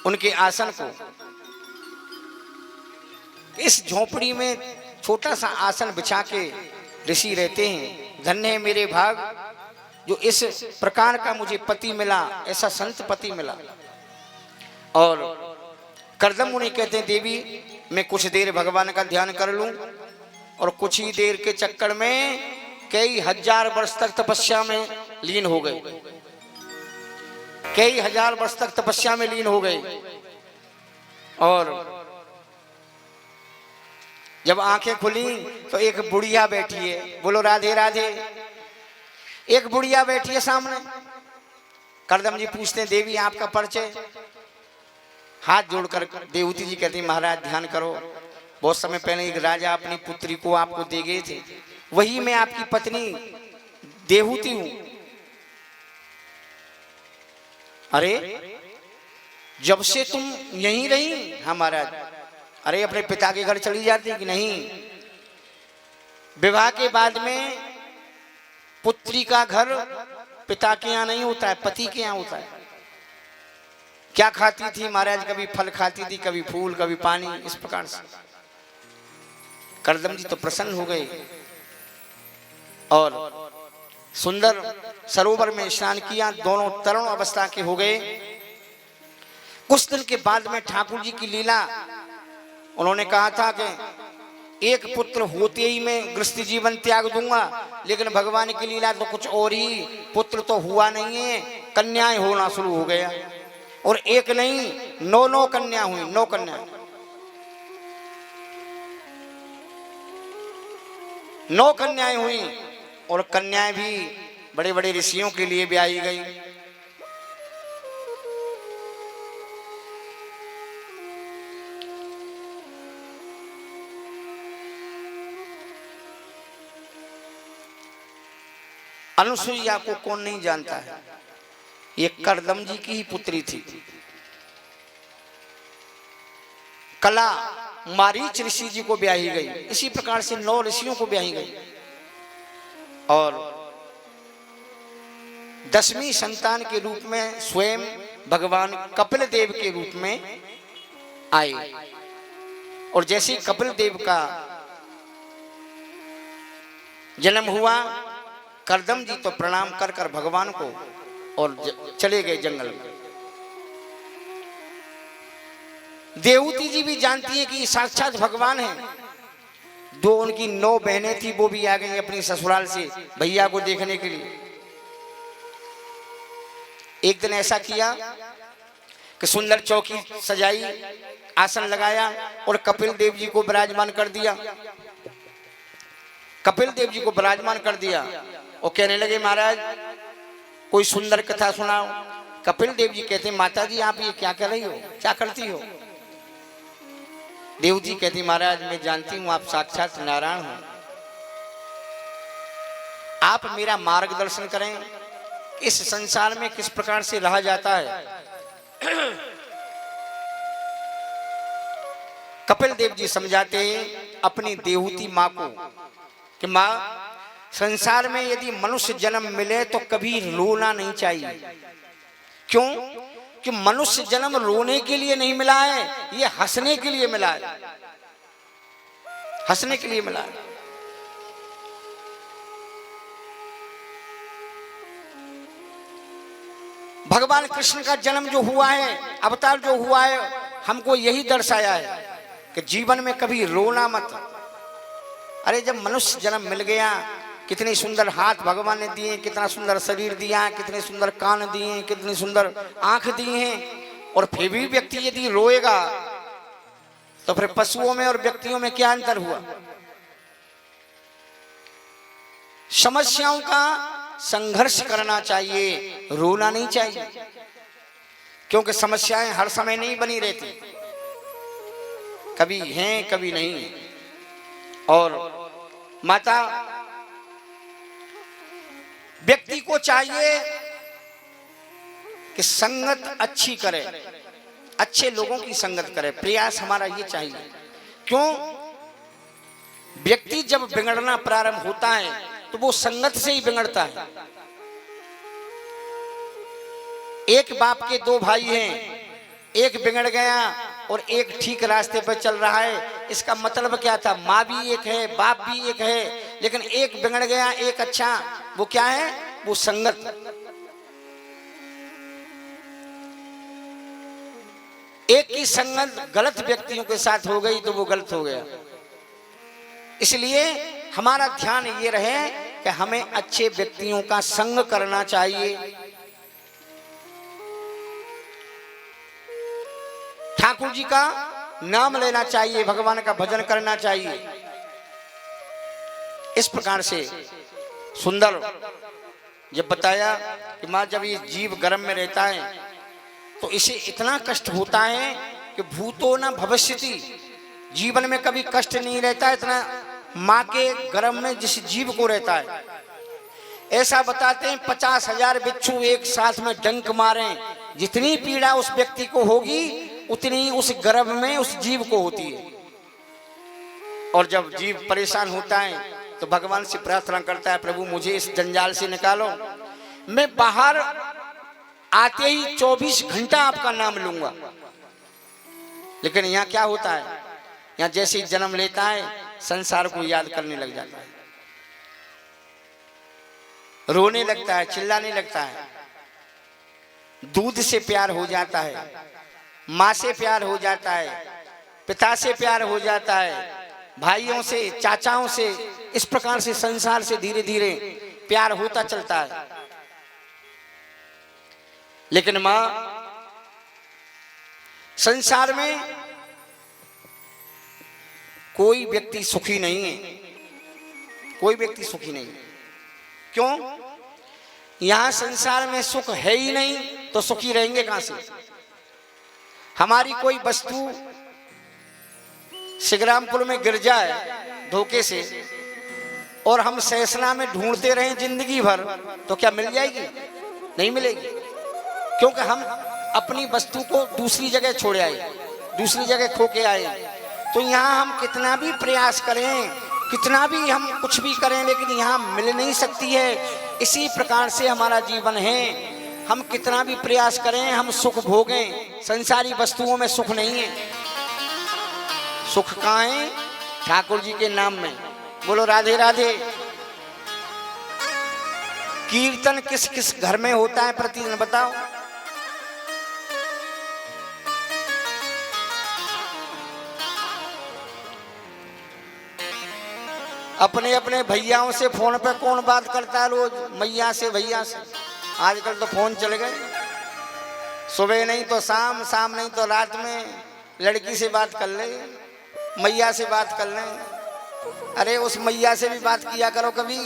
उनके आसन को। इस झोपड़ी में छोटा सा आसन बिछा के ऋषि रहते हैं। धन्य है मेरे भाग जो इस प्रकार का मुझे पति मिला, ऐसा संत पति मिला। और कर्दम मुनि कहते हैं देवी मैं कुछ देर भगवान का ध्यान कर लूं, और कुछ ही देर के चक्कर में कई हजार वर्ष तक तपस्या में लीन हो गए। कई हजार वर्ष तक तपस्या में लीन हो गए। और जब आंखें खुली तो एक बुढ़िया बैठी है, बोलो राधे राधे। एक बुढ़िया बैठी है सामने। कर्दम जी पूछते हैं देवी आपका परिचय। हाथ जोड़कर देवती जी कहती महाराज ध्यान करो, बहुत समय पहले एक राजा अपनी पुत्री को आपको दे गए थे, वही मैं आपकी पत्नी देवती हूं। अरे जब से तुम यहीं रही? हाँ महाराज। अरे अपने पिता के घर चली जाती कि नहीं? विवाह के बाद में पुत्री का घर पिता के यहाँ नहीं होता है, पति के यहाँ होता है। क्या खाती थी महाराज? कभी फल खाती थी, कभी फूल, कभी पानी, इस प्रकार से। कर्दम जी तो प्रसन्न हो गए और सुंदर सरोवर में स्नान किया। दोनों तरुण अवस्था के हो गए। कुछ दिन के बाद में ठाकुर जी की लीला, उन्होंने कहा था कि एक पुत्र होते ही मैं गृहस्थ जीवन त्याग दूंगा, लेकिन भगवान की लीला तो कुछ और ही, पुत्र तो हुआ नहीं है, कन्याएं होना शुरू हो गया। और एक नहीं 9 कन्या हुई, 9 कन्या, 9 कन्याएं हुई। और कन्याएं भी बड़े बड़े ऋषियों के लिए ब्याही गई। अनुसुईया को कौन नहीं जानता है? ये कर्दम जी की ही पुत्री थी। कला मारीच ऋषि जी को ब्याही गई। इसी प्रकार से 9 ऋषियों को ब्याही गई। और 10वीं संतान के रूप में स्वयं भगवान कपिल देव के रूप में आए। और जैसे ही कपिल देव का जन्म हुआ, कर्दम जी तो प्रणाम कर कर भगवान को और चले गए जंगल में। देवती जी भी जानती है कि साक्षात भगवान है। 2 उनकी 9 बहनें थी, वो भी आ गई अपनी ससुराल से भैया को देखने के लिए। एक दिन ऐसा किया कि सुंदर चौकी सजाई, आसन लगाया और कपिल देव जी को विराजमान कर दिया। कपिल देव जी को विराजमान कर दिया और कहने लगे महाराज कोई सुंदर कथा सुनाओ। कपिल देव जी कहते माता जी आप ये क्या कर रही हो, क्या करती हो? देव जी कहती महाराज मैं जानती हूं आप साक्षात नारायण हो, आप मेरा मार्गदर्शन करें, इस संसार में किस प्रकार से रहा जाता है। कपिल देव जी समझाते हैं अपनी देवती माँ को कि माँ संसार में यदि मनुष्य जन्म मिले तो कभी रोना नहीं चाहिए। क्यों? कि मनुष्य जन्म रोने के लिए नहीं मिला है, ये हंसने के लिए मिला है, हंसने के लिए मिला है। भगवान कृष्ण का जन्म जो हुआ है, अवतार जो हुआ है, हमको यही दर्शाया है कि जीवन में कभी रोना मत। अरे जब मनुष्य जन्म मिल गया, कितने सुंदर हाथ भगवान ने दिए, कितना सुंदर शरीर दिया, कितने सुंदर कान दिए, कितनी सुंदर आंख दी हैं, और फिर भी व्यक्ति यदि रोएगा तो फिर पशुओं में और व्यक्तियों में क्या अंतर हुआ? समस्याओं का संघर्ष करना चाहिए, रोना नहीं चाहिए, क्योंकि समस्याएं हर समय नहीं बनी रहती, कभी हैं कभी नहीं। और माता व्यक्ति को चाहिए कि संगत अच्छी करे, अच्छे लोगों की संगत करे, प्रयास हमारा ये चाहिए। क्यों? व्यक्ति जब बिगड़ना प्रारंभ होता है तो वो संगत से ही बिगड़ता है। एक बाप के 2 भाई हैं, एक बिगड़ गया और एक ठीक रास्ते पर चल रहा है। इसका मतलब क्या था? माँ भी एक है, बाप भी एक है, लेकिन एक बिगड़ गया, एक अच्छा। वो क्या है? वो संगत। एक की संगत गलत व्यक्तियों के साथ हो गई तो वो गलत हो गया। इसलिए हमारा ध्यान ये रहे कि हमें अच्छे व्यक्तियों का संग करना चाहिए। ठाकुर जी का नाम लेना चाहिए, भगवान का भजन करना चाहिए। इस प्रकार से सुंदर जब बताया कि मां जब ये जीव गर्भ में रहता है तो इसे इतना कष्ट होता है कि भूतो न भविष्यति, जीवन में कभी कष्ट नहीं रहता इतना मां के गर्भ में जिस जीव को रहता है। ऐसा बताते हैं 50,000 बिच्छू एक साथ में डंक मारे, जितनी पीड़ा उस व्यक्ति को होगी उतनी उस गर्भ में उस जीव को होती है। और जब जीव परेशान होता है तो भगवान से प्रार्थना करता है, प्रभु मुझे इस जंजाल से निकालो, मैं बाहर आते ही 24 घंटा आपका नाम लूंगा। लेकिन यहाँ क्या होता है? यहाँ जैसे ही जन्म लेता है संसार को याद करने लग जाता है, रोने लगता है, चिल्लाने लगता है। दूध से प्यार हो जाता है, माँ से प्यार हो जाता है, पिता से प्यार हो जाता है, भाइयों से, चाचाओं से, इस प्रकार से संसार से धीरे धीरे प्यार होता चलता है। लेकिन मां संसार में कोई व्यक्ति सुखी नहीं है, कोई व्यक्ति सुखी नहीं। क्यों? यहां संसार में सुख है ही नहीं तो सुखी रहेंगे कहां से? हमारी कोई वस्तु सिगरामपुर में गिर जाए धोखे से और हम सहसना में ढूंढते रहें जिंदगी भर तो क्या मिल जाएगी? नहीं मिलेगी। क्योंकि हम अपनी वस्तु को दूसरी जगह छोड़ आए, दूसरी जगह खो के आए। तो यहाँ हम कितना भी प्रयास करें, कितना भी हम कुछ भी करें, लेकिन यहाँ मिल नहीं सकती है। इसी प्रकार से हमारा जीवन है। हम कितना भी प्रयास करें, हम सुख भोगें, संसारी वस्तुओं में सुख नहीं है। सुख कहाँ है? ठाकुर जी के नाम में। बोलो राधे राधे। कीर्तन किस किस घर में होता है प्रतिदिन बताओ? अपने अपने भैयाओं से फोन पे कौन बात करता है रोज? मैया से, भैया से। आजकल तो फोन चल गए, सुबह नहीं तो शाम, शाम नहीं तो रात में लड़की से बात कर ले, मैया से बात कर ले। अरे उस मैया से भी बात किया करो कभी,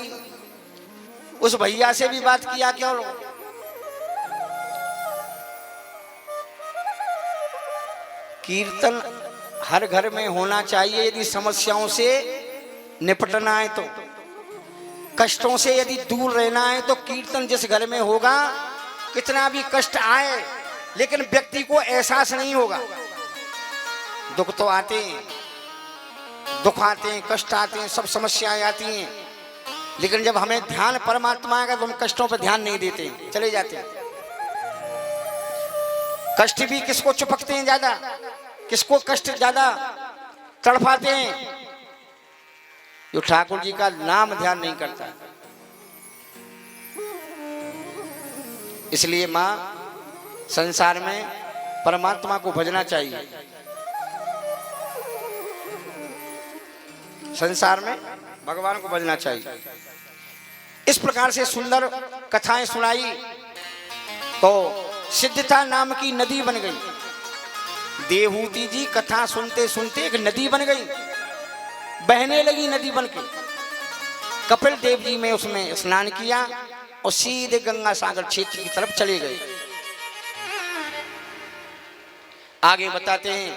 उस भैया से भी बात किया क्यों? कीर्तन हर घर में होना चाहिए। यदि समस्याओं से निपटना है तो, कष्टों से यदि दूर रहना है तो कीर्तन जिस घर में होगा, कितना भी कष्ट आए लेकिन व्यक्ति को एहसास नहीं होगा। दुख तो आते हैं, दुख आते हैं, कष्ट आते हैं, सब समस्याएं आती हैं, लेकिन जब हमें ध्यान परमात्मा आएगा तो हम कष्टों पर ध्यान नहीं देते, चले जाते हैं। कष्ट भी किसको चुपकते हैं ज्यादा, किसको कष्ट ज्यादा तड़पाते हैं? जो ठाकुर जी का नाम ध्यान नहीं करता। इसलिए मां संसार में परमात्मा को भजना चाहिए। संसार में भगवान को भजना चाहिए। इस प्रकार से सुंदर कथाएं सुनाई तो सिद्धता नाम की नदी बन गई। देवहूति जी कथा सुनते सुनते एक नदी बन गई, बहने लगी नदी बनके। कपिल देव जी में उसमें स्नान किया और सीधे गंगा सागर क्षेत्र की तरफ चले गए। आगे बताते हैं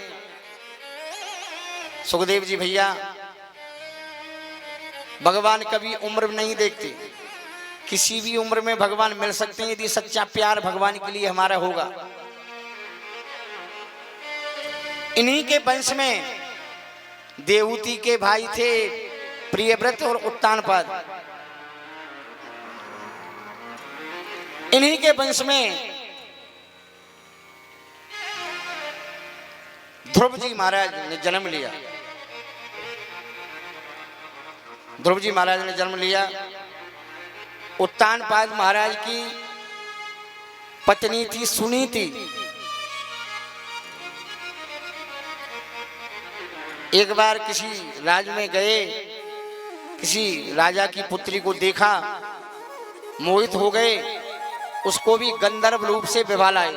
सुखदेव जी, भैया भगवान कभी उम्र नहीं देखते, किसी भी उम्र में भगवान मिल सकते हैं यदि सच्चा प्यार भगवान के लिए हमारा होगा। इन्हीं के वंश में देवहूति के भाई थे प्रियव्रत और उत्तानपाद। इन्हीं के वंश में ध्रुव जी महाराज ने जन्म लिया। ध्रुव जी महाराज ने जन्म लिया। उत्तानपाद महाराज की पत्नी थी सुनीति। एक बार किसी राज में गए, किसी राजा की पुत्री को देखा, मोहित हो गए, उसको भी गंधर्व रूप से विवाह लाए।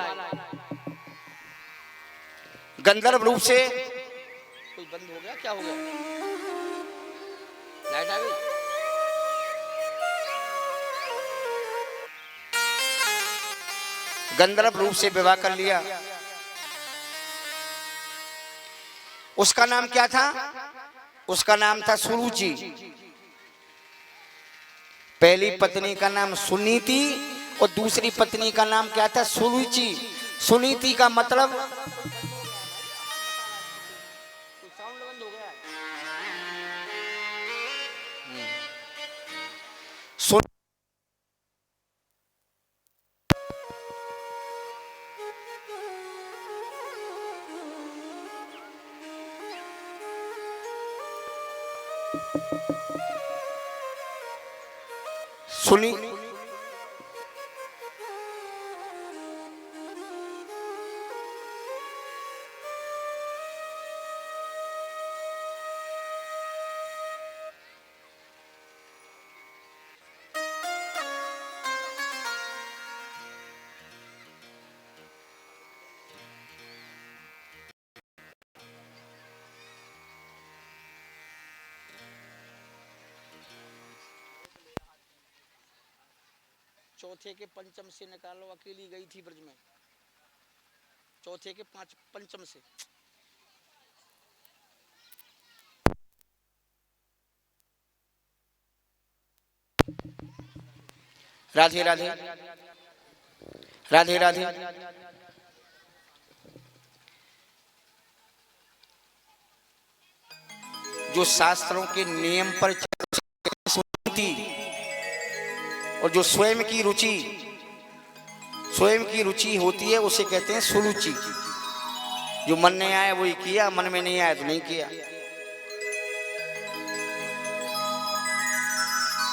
गंधर्व रूप से कोई बंद हो गया, क्या हो गया? लाइट आ गई? गंधर्व रूप से विवाह कर लिया। उसका नाम क्या था? उसका नाम था सुरुचि। पहली पत्नी का नाम सुनीति और दूसरी पत्नी का नाम क्या था? सुरुचि। सुनीति का मतलब सुनी। चौथे के पंचम से निकालो, अकेली गई थी ब्रज में। चौथे के पंचम से। राधे राधे राधे राधे। जो शास्त्रों के नियम पर सुनती और जो स्वयं की रुचि होती है उसे कहते हैं सुरुचि। जो मन में आया वही किया, मन में नहीं आया तो नहीं किया।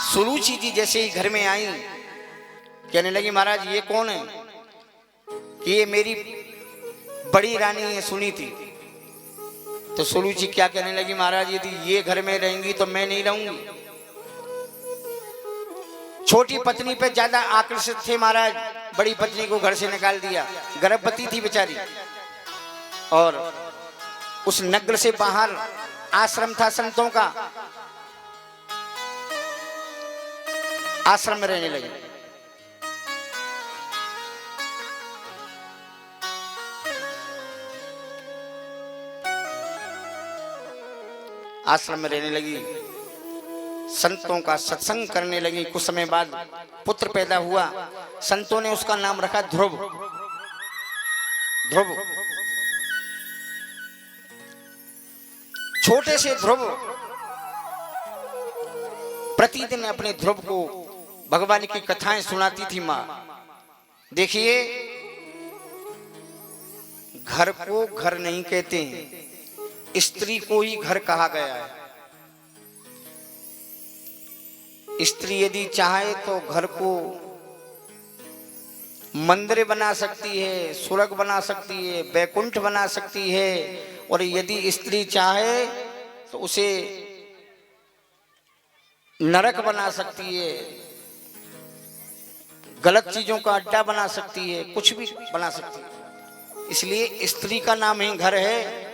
सुरुचि जी जैसे ही घर में आई, कहने लगी महाराज ये कौन है? कि ये मेरी बड़ी रानी है सुनीति। तो सुरुचि क्या कहने लगी? महाराज यदि ये घर में रहेंगी तो मैं नहीं रहूंगी। छोटी पत्नी पे ज्यादा आकर्षित थे महाराज, बड़ी पत्नी को घर से निकाल दिया। गर्भवती थी बेचारी, और उस नगर से बाहर आश्रम था संतों का, आश्रम में रहने लगी। आश्रम में रहने लगी, संतों का सत्संग करने लगी। कुछ समय बाद पुत्र पैदा हुआ। संतों ने उसका नाम रखा ध्रुव। ध्रुव, छोटे से ध्रुव प्रतिदिन अपने ध्रुव को भगवान की कथाएं सुनाती थी मां। देखिए, घर को घर नहीं कहते हैं, स्त्री को ही घर कहा गया है। स्त्री यदि चाहे तो घर को मंदिर बना सकती है, स्वर्ग बना सकती है, बैकुंठ बना सकती है, और यदि स्त्री चाहे तो उसे नरक बना सकती है, गलत चीजों का अड्डा बना सकती है, कुछ भी बना सकती है। इसलिए स्त्री का नाम ही घर है।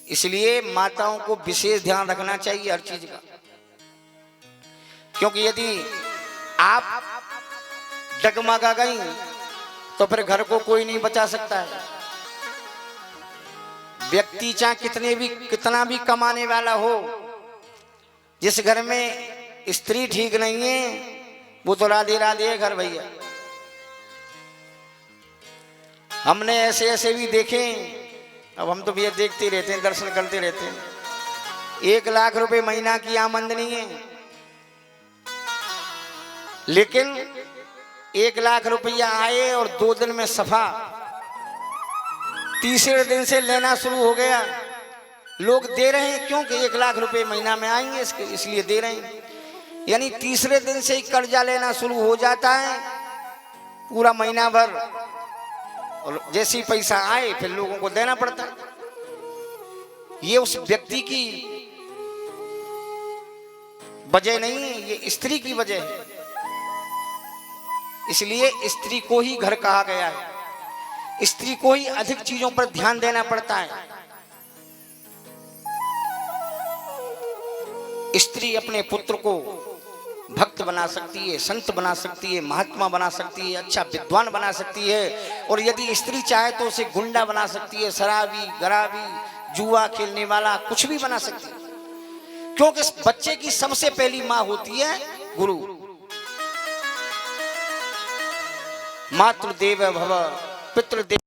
इसलिए माताओं को विशेष ध्यान रखना चाहिए हर चीज का, क्योंकि यदि आप डगमगा गई तो फिर घर को कोई नहीं बचा सकता है। व्यक्ति चाहे कितना भी कमाने वाला हो, जिस घर में स्त्री ठीक नहीं है वो तो राधे राधे घर भैया। हमने ऐसे ऐसे भी देखे, अब हम तो भैया देखते ही रहते हैं, दर्शन करते रहते हैं। 1 लाख रुपए महीना की आमदनी है, लेकिन 1 लाख रुपया आए और 2 दिन में सफा। तीसरे दिन से लेना शुरू हो गया। लोग दे रहे हैं क्योंकि 1 लाख रुपए महीना में आएंगे, इसलिए दे रहे हैं। यानी तीसरे दिन से ही कर्जा लेना शुरू हो जाता है पूरा महीना भर, और जैसे ही पैसा आए फिर लोगों को देना पड़ता है। ये उस व्यक्ति की वजह नहीं है, ये स्त्री की वजह है। इसलिए स्त्री को ही घर कहा गया है, स्त्री को ही अधिक चीजों पर ध्यान देना पड़ता है। स्त्री अपने पुत्र को भक्त बना सकती है, संत बना सकती है, महात्मा बना सकती है, अच्छा विद्वान बना सकती है, और यदि स्त्री चाहे तो उसे गुंडा बना सकती है, शराबी, गराबी, जुआ खेलने वाला, कुछ भी बना सकती है। क्योंकि इस बच्चे की सबसे पहली मां होती है गुरु। मातृदेव भव पितृदेव।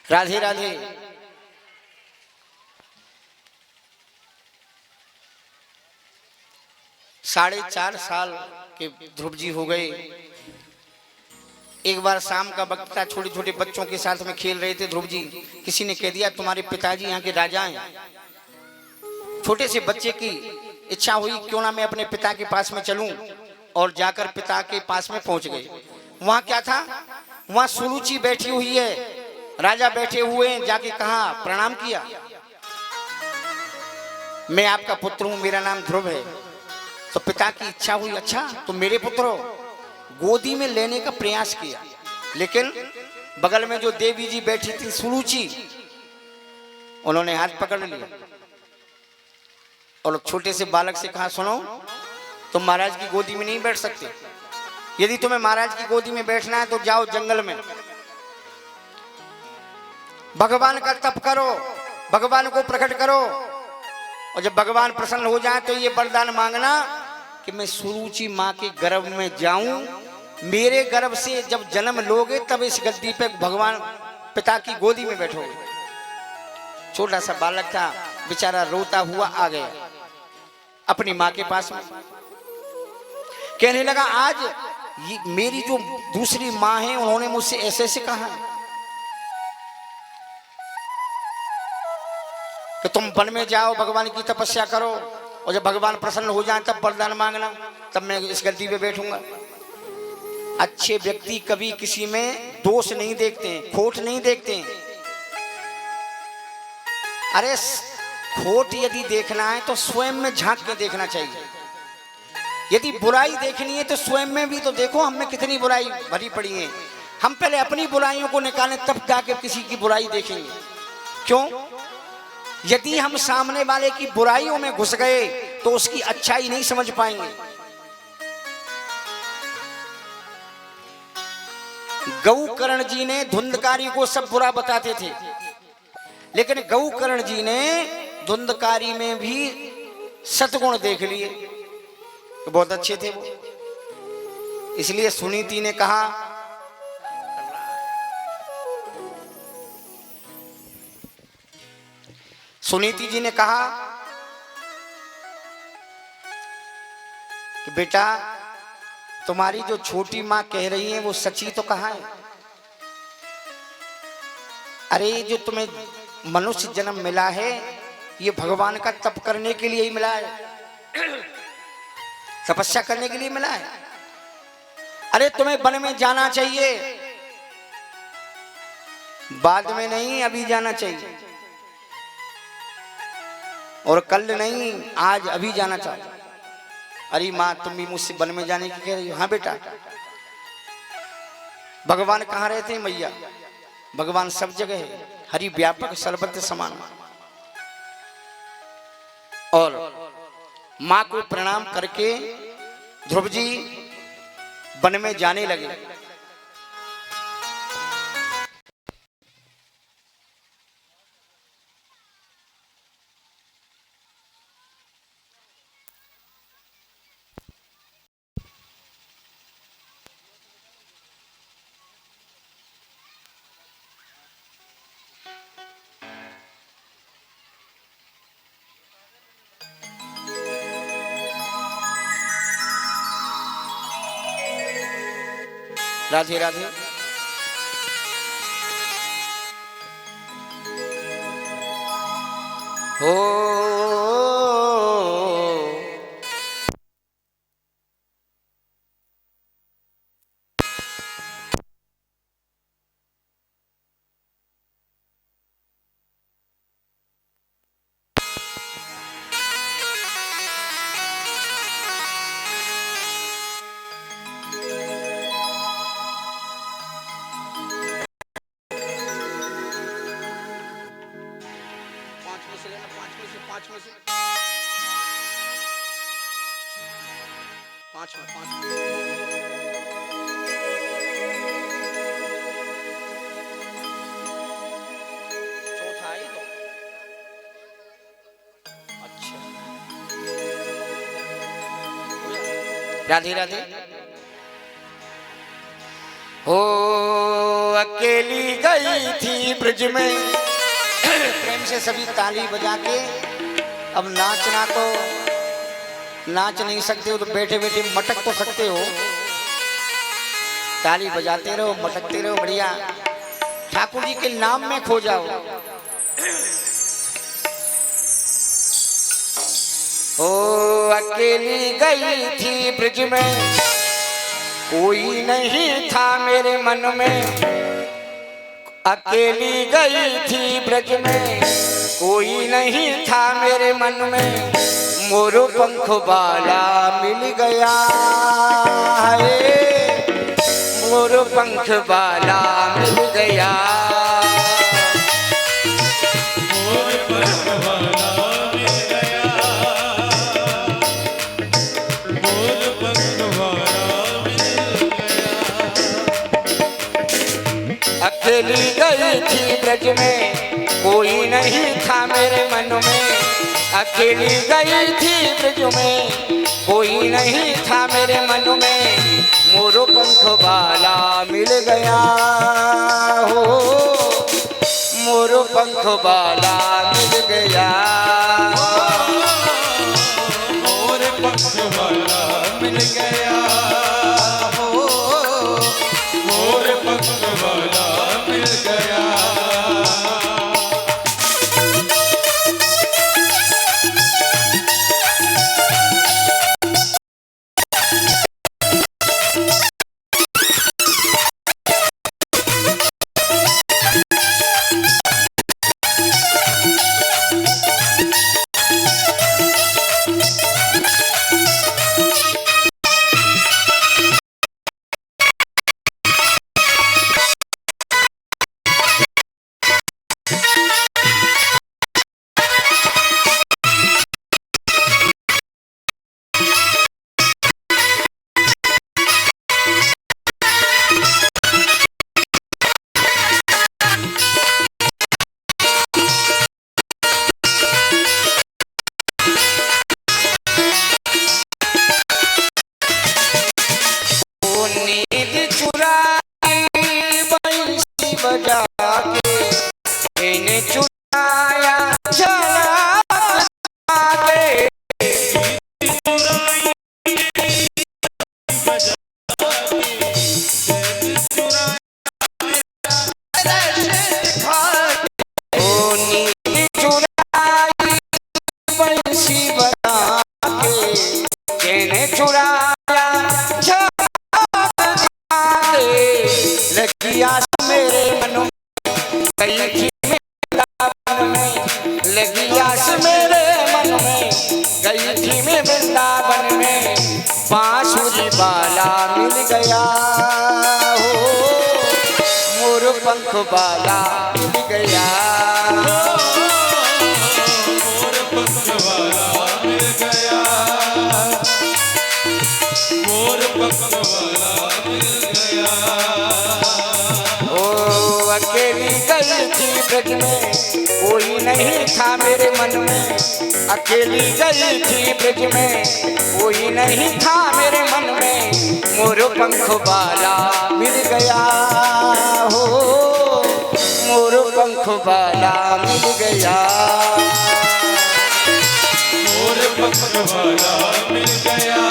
राधे राधे। साढ़े 4 साल के ध्रुव जी हो गए। एक बार शाम का वक्त था, छोटे छोटे बच्चों के साथ में खेल रहे थे ध्रुव जी। किसी ने कह दिया तुम्हारे पिताजी यहाँ के राजा हैं। छोटे से बच्चे की इच्छा हुई क्यों ना मैं अपने पिता के पास में चलूं, और जाकर पिता के पास में पहुंच गए। वहां क्या था, वहां सुरुचि बैठी हुई है, राजा बैठे हुए हैं। जाके कहा, प्रणाम किया, मैं आपका पुत्र हूं, मेरा नाम ध्रुव है। तो पिता की इच्छा हुई, अच्छा तो मेरे पुत्र हो। गोदी में लेने का प्रयास किया, लेकिन बगल में जो देवी जी बैठी थी सुरुचि, उन्होंने हाथ पकड़ लिया और छोटे से बालक से कहा, सुनो तुम महाराज की गोदी में नहीं बैठ सकते। यदि तुम्हें महाराज की गोदी में बैठना है तो जाओ जंगल में, भगवान का तप करो, भगवान को प्रकट करो, और जब भगवान प्रसन्न हो जाए तो ये वरदान मांगना कि मैं सुरुचि माँ के गर्भ में जाऊं, मेरे गर्भ से जब जन्म लोगे तब इस गद्दी पे भगवान पिता की गोदी में बैठोगे। छोटा सा बालक था, बेचारा रोता हुआ आ गया अपनी माँ के पास में। कहने लगा, आज मेरी जो दूसरी माँ है उन्होंने मुझसे ऐसे ऐसे कहा कि तुम वन में जाओ, भगवान की तपस्या करो, और जब भगवान प्रसन्न हो जाए तब वरदान मांगना, तब मैं इस गद्दी पे बैठूंगा। अच्छे व्यक्ति कभी किसी में दोष नहीं देखते, खोट नहीं देखते। अरे खोट यदि देखना है तो स्वयं में झांक के देखना चाहिए। यदि बुराई देखनी है तो स्वयं में भी तो देखो, हम में कितनी बुराई भरी पड़ी है। हम पहले अपनी बुराइयों को निकालें, तब जाके किसी की बुराई देखेंगे। क्यों? यदि हम सामने वाले की बुराइयों में घुस गए तो उसकी अच्छाई नहीं समझ पाएंगे। गौकर्ण जी ने धुंधकारी को सब बुरा बताते थे, लेकिन गौकर्ण जी ने धुंधकारी में भी सतगुण देख लिए, तो बहुत अच्छे थे वो। इसलिए सुनीति ने कहा, सुनीति जी ने कहा कि बेटा तुम्हारी जो छोटी मां कह रही है वो सच्ची तो कहाँ है? अरे जो तुम्हें मनुष्य जन्म मिला है ये भगवान का तप करने के लिए ही मिला है, तपस्या करने के लिए मिला है। अरे तुम्हें वन में जाना चाहिए, बाद में नहीं अभी जाना चाहिए, और कल नहीं आज अभी जाना चाहिए। अरे माँ तुम भी मुझसे वन में जाने की कह रही हो? हाँ बेटा। भगवान कहाँ रहते हैं मैया? भगवान सब जगह है, हरि व्यापक सर्वत्र समान। और माँ को प्रणाम करके ध्रुव जी वन में जाने लगे। राधे राधे। हो चौथा ही तो। अच्छा राधे राधे। हो अकेली गई थी ब्रज में, प्रेम से सभी ताली बजा के। अब नाचना तो नाच नहीं सकते हो तो बैठे बैठे मटक तो सकते हो, ताली बजाते रहो मटकते रहो, बढ़िया ठाकुर जी के नाम में खो जाओ। ओ अकेली गई थी ब्रज में, कोई नहीं था मेरे मन में। अकेली गई थी ब्रज में, कोई नहीं था मेरे मन में। मोरो पंख वाला मिल गया है, मोरो पंख वाला मिल गया। मोर पंख वाला मिल गया, मोर पंख वाला मिल गया। अकेली गई थी ब्रज में, कोई नहीं था मेरे मन में। अकेली गई थी ब्रज में, कोई नहीं था मेरे मन में। मोरो पंख वाला मिल गया हो, मोरो पंख वाला मिल गया। मोर पंख वाला मिल गया हो, मोर पंख वाला मिल गया। चुराया लगी आस मेरे मन में गई थी वृंदावन में, लगी आस मेरे मन में गई थी मैं वृंदावन में, बांसुरी वाला मिल गया हो, मोर पंख वाला मिल गया, मोर पंख वाला मिल गया, मोर पंख वाला मिल गया। ओ अकेली गई थी ब्रज में कोई नहीं था मेरे मन में, अकेली गई थी ब्रज में कोई नहीं था मेरे मन में, मोर पंख वाला मिल गया हो, मोर पंख वाला मिल गया, मोर पंख वाला मिल गया,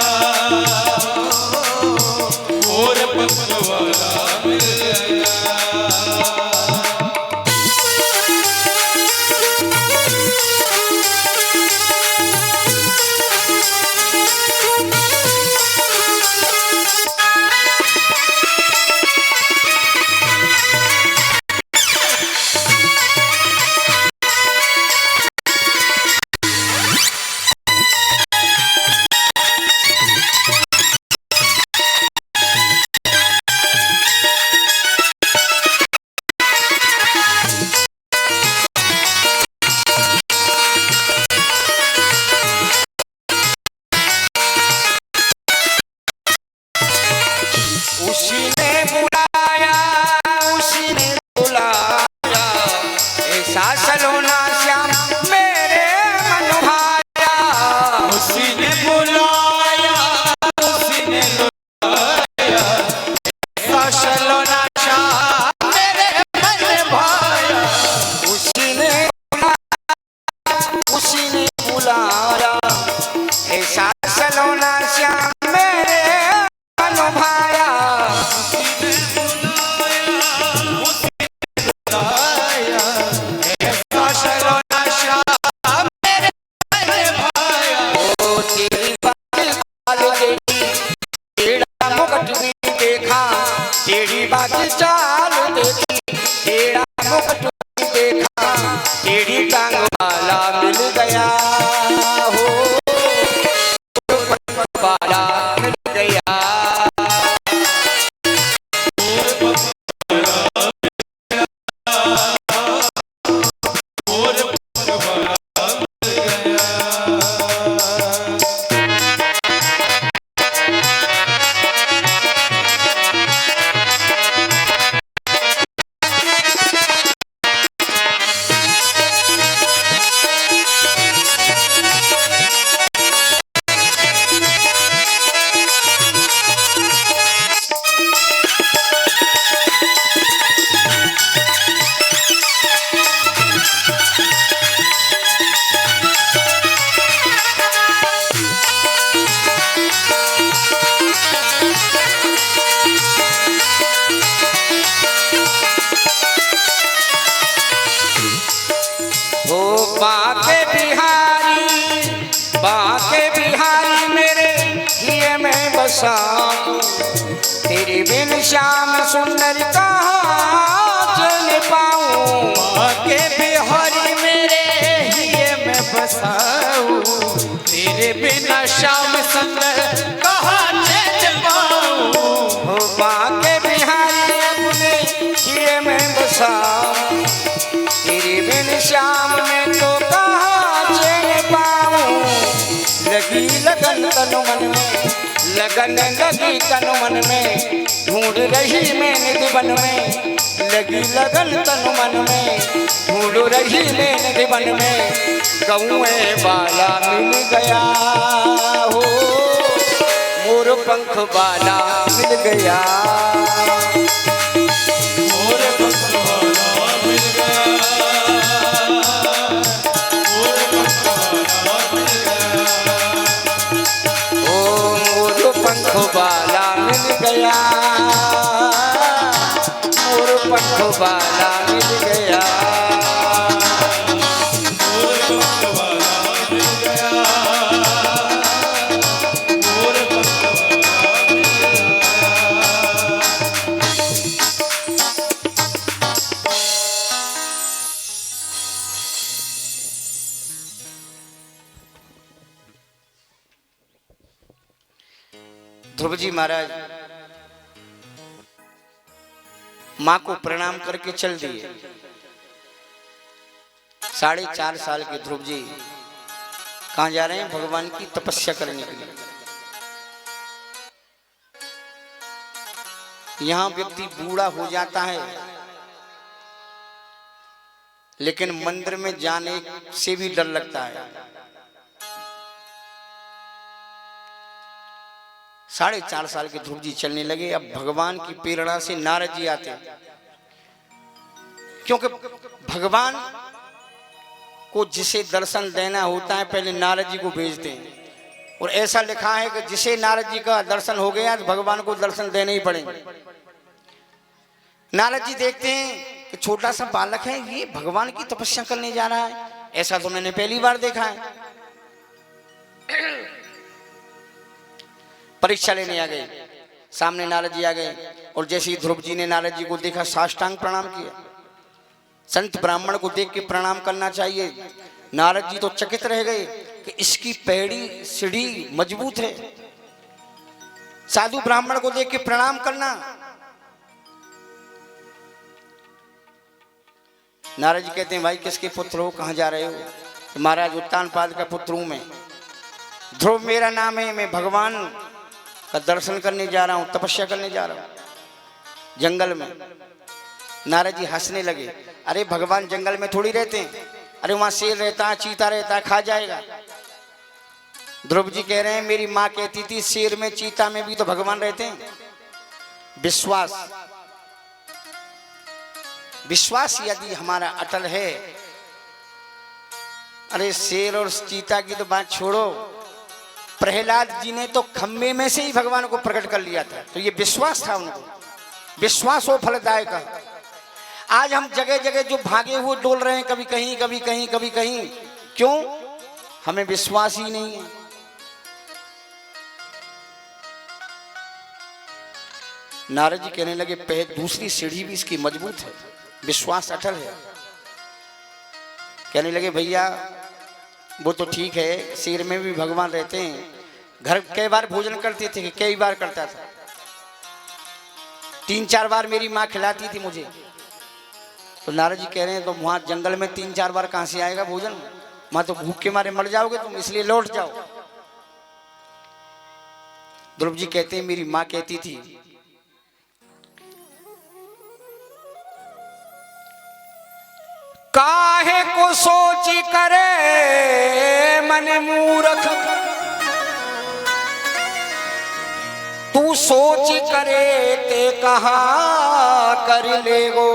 मोर पंख वाला मिल गया। उसी ने बुलाया ऐसा सलोना श्याम मेरे मन भाया, उसी ने बुलाया, उसी ने बुलाया, ऐसा सलोना श्याम मेरे मन भाया, उसी ने बुलाया ऐसा सलोना श्याम मेरे मन भाया, तेरी बात चाल देखी तेरा मुकुट देखा, तेरी टांग वाला मिल गया हो, वाला मिल गया, बाके बिहारी मेरे हिये में बसा, तेरे बिन श्याम सुंदर कहाँ चल पाऊँ, बाके बिहारी मेरे हिये में बसाऊं, तेरे बिना श्याम सुंदर कहाँ चल पाऊँ, हो बाके बिहारी अपने हिये में बसा, तेरे बिन श्याम में तो कहाँ चल पाऊँ, लगी लगन तनु मन में, लगन लगी तनु मन में, ढूंढ रही मैं निधि वन में, लगी लगन तनु मन में, ढूंढ रही मैं निधि वन में, गौए वाला मिल गया हो, मोर पंख वाला मिल गया, मोर पंख वाला मिल गया, मोर पंख वाला मिल गया, ओ मोर पंख वाला मिल गया, मोर पंख वाला मिल गया, मोर पंख वाला मिल गया, मोर पंख ध्रुव जी महाराज मां को प्रणाम करके चल दिए। 4.5 साल के ध्रुव जी कहां जा रहे हैं? भगवान की तपस्या करने के लिए। यहां व्यक्ति बूढ़ा हो जाता है लेकिन मंदिर में जाने से भी डर लगता है। 4.5 साल के ध्रुव जी चलने लगे। अब भगवान की प्रेरणा से नारद जी आते, क्योंकि भगवान को जिसे दर्शन देना होता है पहले नारद जी को भेजते हैं। और ऐसा लिखा है कि जिसे नारद जी का दर्शन हो गया तो भगवान को दर्शन देने ही पड़ेंगे। नारद जी देखते हैं कि छोटा सा बालक है, ये भगवान की तपस्या करने जा रहा है, ऐसा तो मैंने पहली बार देखा है। परीक्षा लेने आ गए। सामने नारद जी आ गए और जैसे ही ध्रुव जी ने नारद जी को देखा साष्टांग प्रणाम किया। संत ब्राह्मण को देख के प्रणाम करना चाहिए। नारद जी तो चकित रह गए कि इसकी पैड़ी सीढ़ी मजबूत है, साधु ब्राह्मण को देख के प्रणाम करना। नारद जी कहते हैं भाई किसके पुत्र हो, कहां जा रहे हो? तो महाराज उत्तानपाद का पुत्र हूं मैं, ध्रुव मेरा नाम है, मैं भगवान का दर्शन करने जा रहा हूं, तपस्या करने जा रहा हूं जंगल में। नारद जी हंसने लगे, अरे भगवान जंगल में थोड़ी रहते हैं, अरे वहां शेर रहता है, चीता रहता है, खा जाएगा। ध्रुव जी कह रहे हैं मेरी मां कहती थी शेर में चीता में भी तो भगवान रहते हैं। विश्वास यदि हमारा अटल है, अरे शेर और चीता की तो बात छोड़ो, प्रहलाद जी ने तो खम्बे में से ही भगवान को प्रकट कर लिया था, तो ये विश्वास था उनको। विश्वास हो फलदायक है। आज हम जगह जगह जो भागे हुए डोल रहे हैं, कभी कहीं कभी कहीं कभी कहीं, क्यों? हमें विश्वास ही नहीं है। नारद जी कहने लगे दूसरी सीढ़ी भी इसकी मजबूत है, विश्वास अटल है। कहने लगे भैया वो तो ठीक है, शेर में भी भगवान रहते हैं, घर कई बार भोजन करते थे, कई बार करता था, 3-4 बार मेरी माँ खिलाती थी मुझे। तो नारद जी कह रहे हैं तो वहां जंगल में 3-4 बार कहां से आएगा भोजन? वहां तो भूख के मारे मर जाओगे तुम, इसलिए लौट जाओ। ध्रुव जी कहते हैं मेरी माँ कहती थी काहे को सोची करे मन मूर्ख, तू सोच करे ते कहा कर लेगो।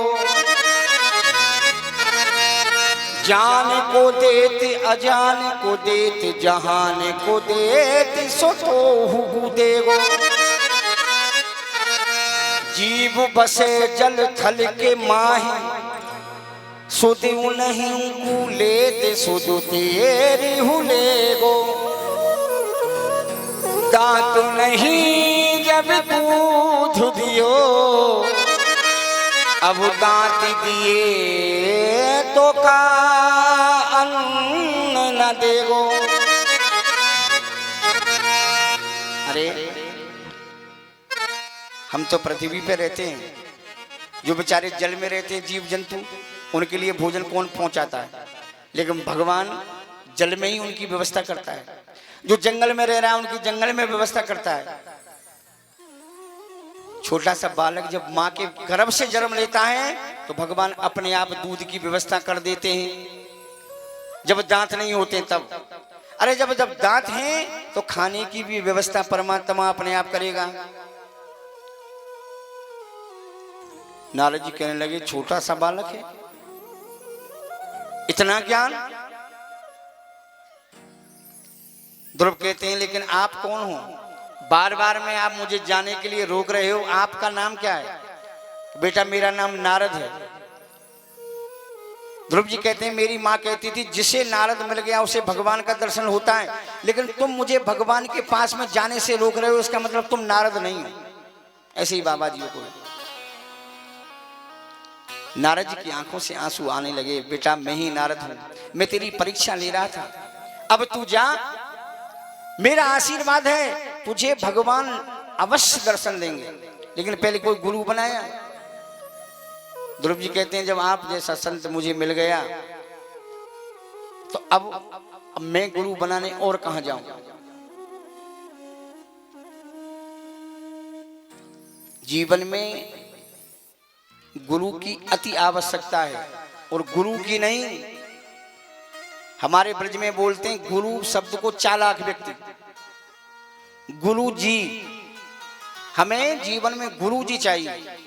जान को देते अजान को देते, जहान को देते सो तो देगो। जीव बसे जल थल के माही, सुध नहीं कूलेते सुध तेरी हुलेगो। दांत नहीं जब दूध दियो, अब दांत दिए तो का अन्न न देगो। अरे हम तो पृथ्वी पे रहते हैं, जो बेचारे जल में रहते हैं जीव जंतु, उनके लिए भोजन कौन पहुंचाता है? लेकिन भगवान जल में ही उनकी व्यवस्था करता है। जो जंगल में रह रहा है उनकी जंगल में व्यवस्था करता है। छोटा सा बालक जब माँ के गर्भ से जन्म लेता है तो भगवान अपने आप दूध की व्यवस्था कर देते हैं, जब दांत नहीं होते तब। अरे जब दांत हैं तो खाने की भी व्यवस्था परमात्मा अपने आप करेगा। नारद जी कहने लगे छोटा सा बालक है, इतना ज्ञान? ध्रुव कहते हैं लेकिन आप कौन हो? बार बार में आप मुझे जाने के लिए रोक रहे हो, आपका नाम क्या है? बेटा मेरा नाम नारद है। ध्रुव जी कहते हैं मेरी माँ कहती थी जिसे नारद मिल गया उसे भगवान का दर्शन होता है, लेकिन तुम मुझे भगवान के पास में जाने से रोक रहे हो, इसका मतलब तुम नारद नहीं हो। ऐसे ही बाबा जी को नारद जी की आंखों से आंसू आने लगे। बेटा मैं ही नारद हूं, मैं तेरी परीक्षा ले रहा था, अब तू जा, मेरा आशीर्वाद है तुझे भगवान अवश्य दर्शन देंगे, लेकिन पहले कोई गुरु बनाया। ध्रुव जी कहते हैं जब आप जैसा संत मुझे मिल गया तो अब मैं गुरु बनाने और कहां जाऊं। जीवन में गुरु की अति आवश्यकता है, और गुरु की नहीं, हमारे ब्रज में बोलते हैं गुरु शब्द को चालाक व्यक्ति, गुरु जी। हमें जीवन में गुरु जी चाहिए।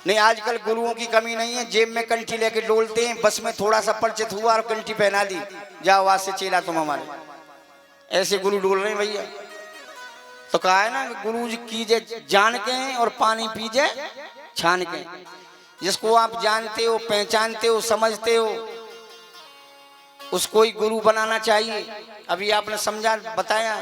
नहीं, आजकल गुरुओं की कमी नहीं है, जेब में कंठी लेके डोलते हैं, बस में थोड़ा सा परिचित हुआ और कंठी पहना दी, जाओ आज से चेला तुम हमारे। ऐसे गुरु डोल रहे हैं भैया। तो कहा है ना, गुरु जी कीजे जान के और पानी पीजे छान के। जिसको आप जानते हो, पहचानते हो, समझते हो, उसको ही गुरु बनाना चाहिए। अभी आपने समझा, बताया,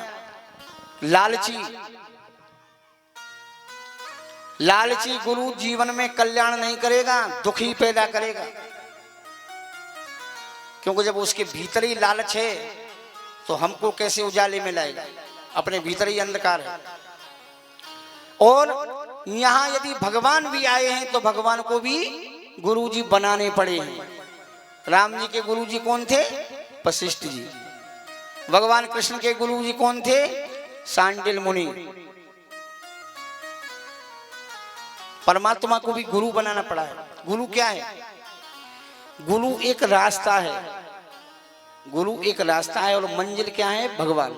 लालची गुरु जीवन में कल्याण नहीं करेगा, दुख ही पैदा करेगा। क्योंकि जब उसके भीतर ही लालच है तो हमको कैसे उजाले में लाएगा, अपने भीतर ही अंधकार है। और यहां यदि भगवान भी आए हैं तो भगवान को भी गुरु जी बनाने पड़े हैं। राम जी के गुरु जी कौन थे? वशिष्ठ जी। भगवान कृष्ण के गुरु जी कौन थे? सांडिल मुनि। परमात्मा को भी गुरु बनाना पड़ा है। गुरु क्या है? गुरु एक रास्ता है, गुरु एक रास्ता है, और मंजिल क्या है? भगवान।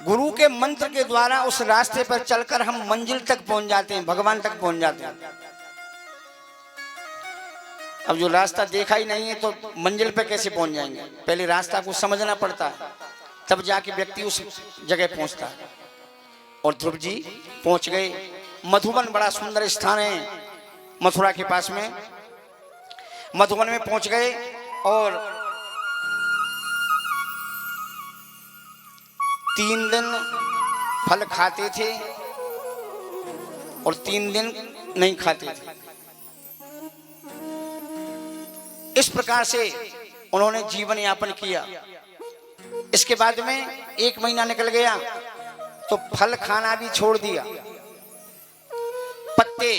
गुरु के मंत्र के द्वारा उस रास्ते पर चलकर हम मंजिल तक पहुंच जाते हैं, भगवान तक पहुंच जाते हैं। अब जो रास्ता देखा ही नहीं है तो मंजिल पे कैसे पहुंच जाएंगे? पहले रास्ता को समझना पड़ता है, तब जाके व्यक्ति उस जगह पहुंचता है। और ध्रुव जी पहुंच गए। मधुबन बड़ा सुंदर स्थान है, मथुरा के पास में। मधुबन में पहुंच गए और 3 दिन फल खाते थे और 3 दिन नहीं खाते थे। इस प्रकार से उन्होंने जीवन यापन किया। इसके बाद में 1 महीना निकल गया तो फल खाना भी छोड़ दिया, पत्ते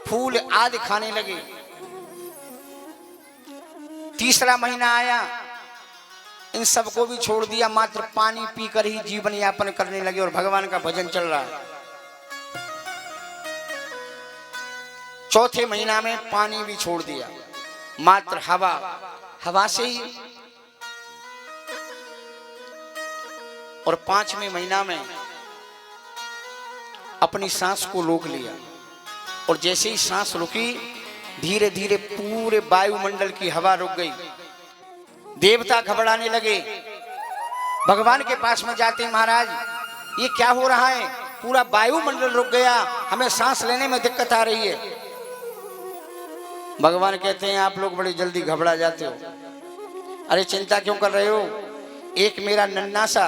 फूल आदि खाने लगे। 3रा महीना आया, इन सबको भी छोड़ दिया, मात्र पानी पीकर ही जीवन यापन करने लगे और भगवान का भजन चल रहा है। 4थे महीना में पानी भी छोड़ दिया, मात्र हवा से ही। और 5वें महीना में अपनी सांस को रोक लिया, और जैसे ही सांस रुकी धीरे धीरे पूरे वायुमंडल की हवा रुक गई। देवता घबराने लगे, भगवान के पास में जाते, महाराज ये क्या हो रहा है? पूरा वायुमंडल रुक गया, हमें सांस लेने में दिक्कत आ रही है। भगवान कहते हैं आप लोग बड़ी जल्दी घबरा जाते हो। अरे चिंता क्यों कर रहे हो? एक मेरा नन्हा सा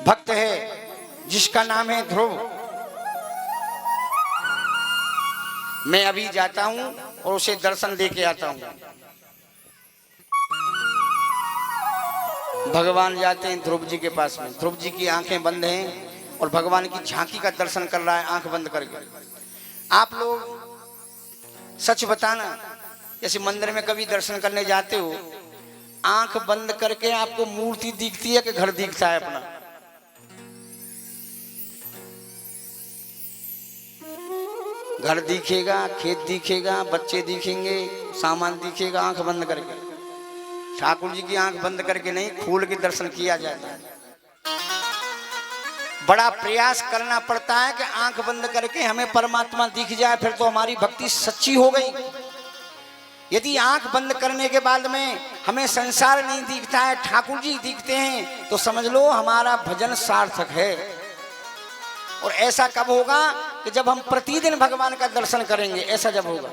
भक्त है जिसका नाम है ध्रुव, मैं अभी जाता हूं और उसे दर्शन दे के आता हूं। भगवान जाते हैं ध्रुव जी के पास में। ध्रुव जी की आंखें बंद हैं और भगवान की झांकी का दर्शन कर रहा है आंख बंद करके। आप लोग सच बताना, जैसे मंदिर में कभी दर्शन करने जाते हो, आंख बंद करके आपको मूर्ति दिखती है कि घर दिखता है अपना? घर दिखेगा, खेत दिखेगा, बच्चे दिखेंगे, सामान दिखेगा, आंख बंद करके। ठाकुर जी की आंख बंद करके नहीं, खोल के दर्शन किया जाता है। बड़ा प्रयास करना पड़ता है कि आंख बंद करके हमें परमात्मा दिख जाए, फिर तो हमारी भक्ति सच्ची हो गई। यदि आंख बंद करने के बाद में हमें संसार नहीं दिखता है, ठाकुर जी दिखते हैं, तो समझ लो हमारा भजन सार्थक है। और ऐसा कब होगा? कि जब हम प्रतिदिन भगवान का दर्शन करेंगे, ऐसा जब होगा।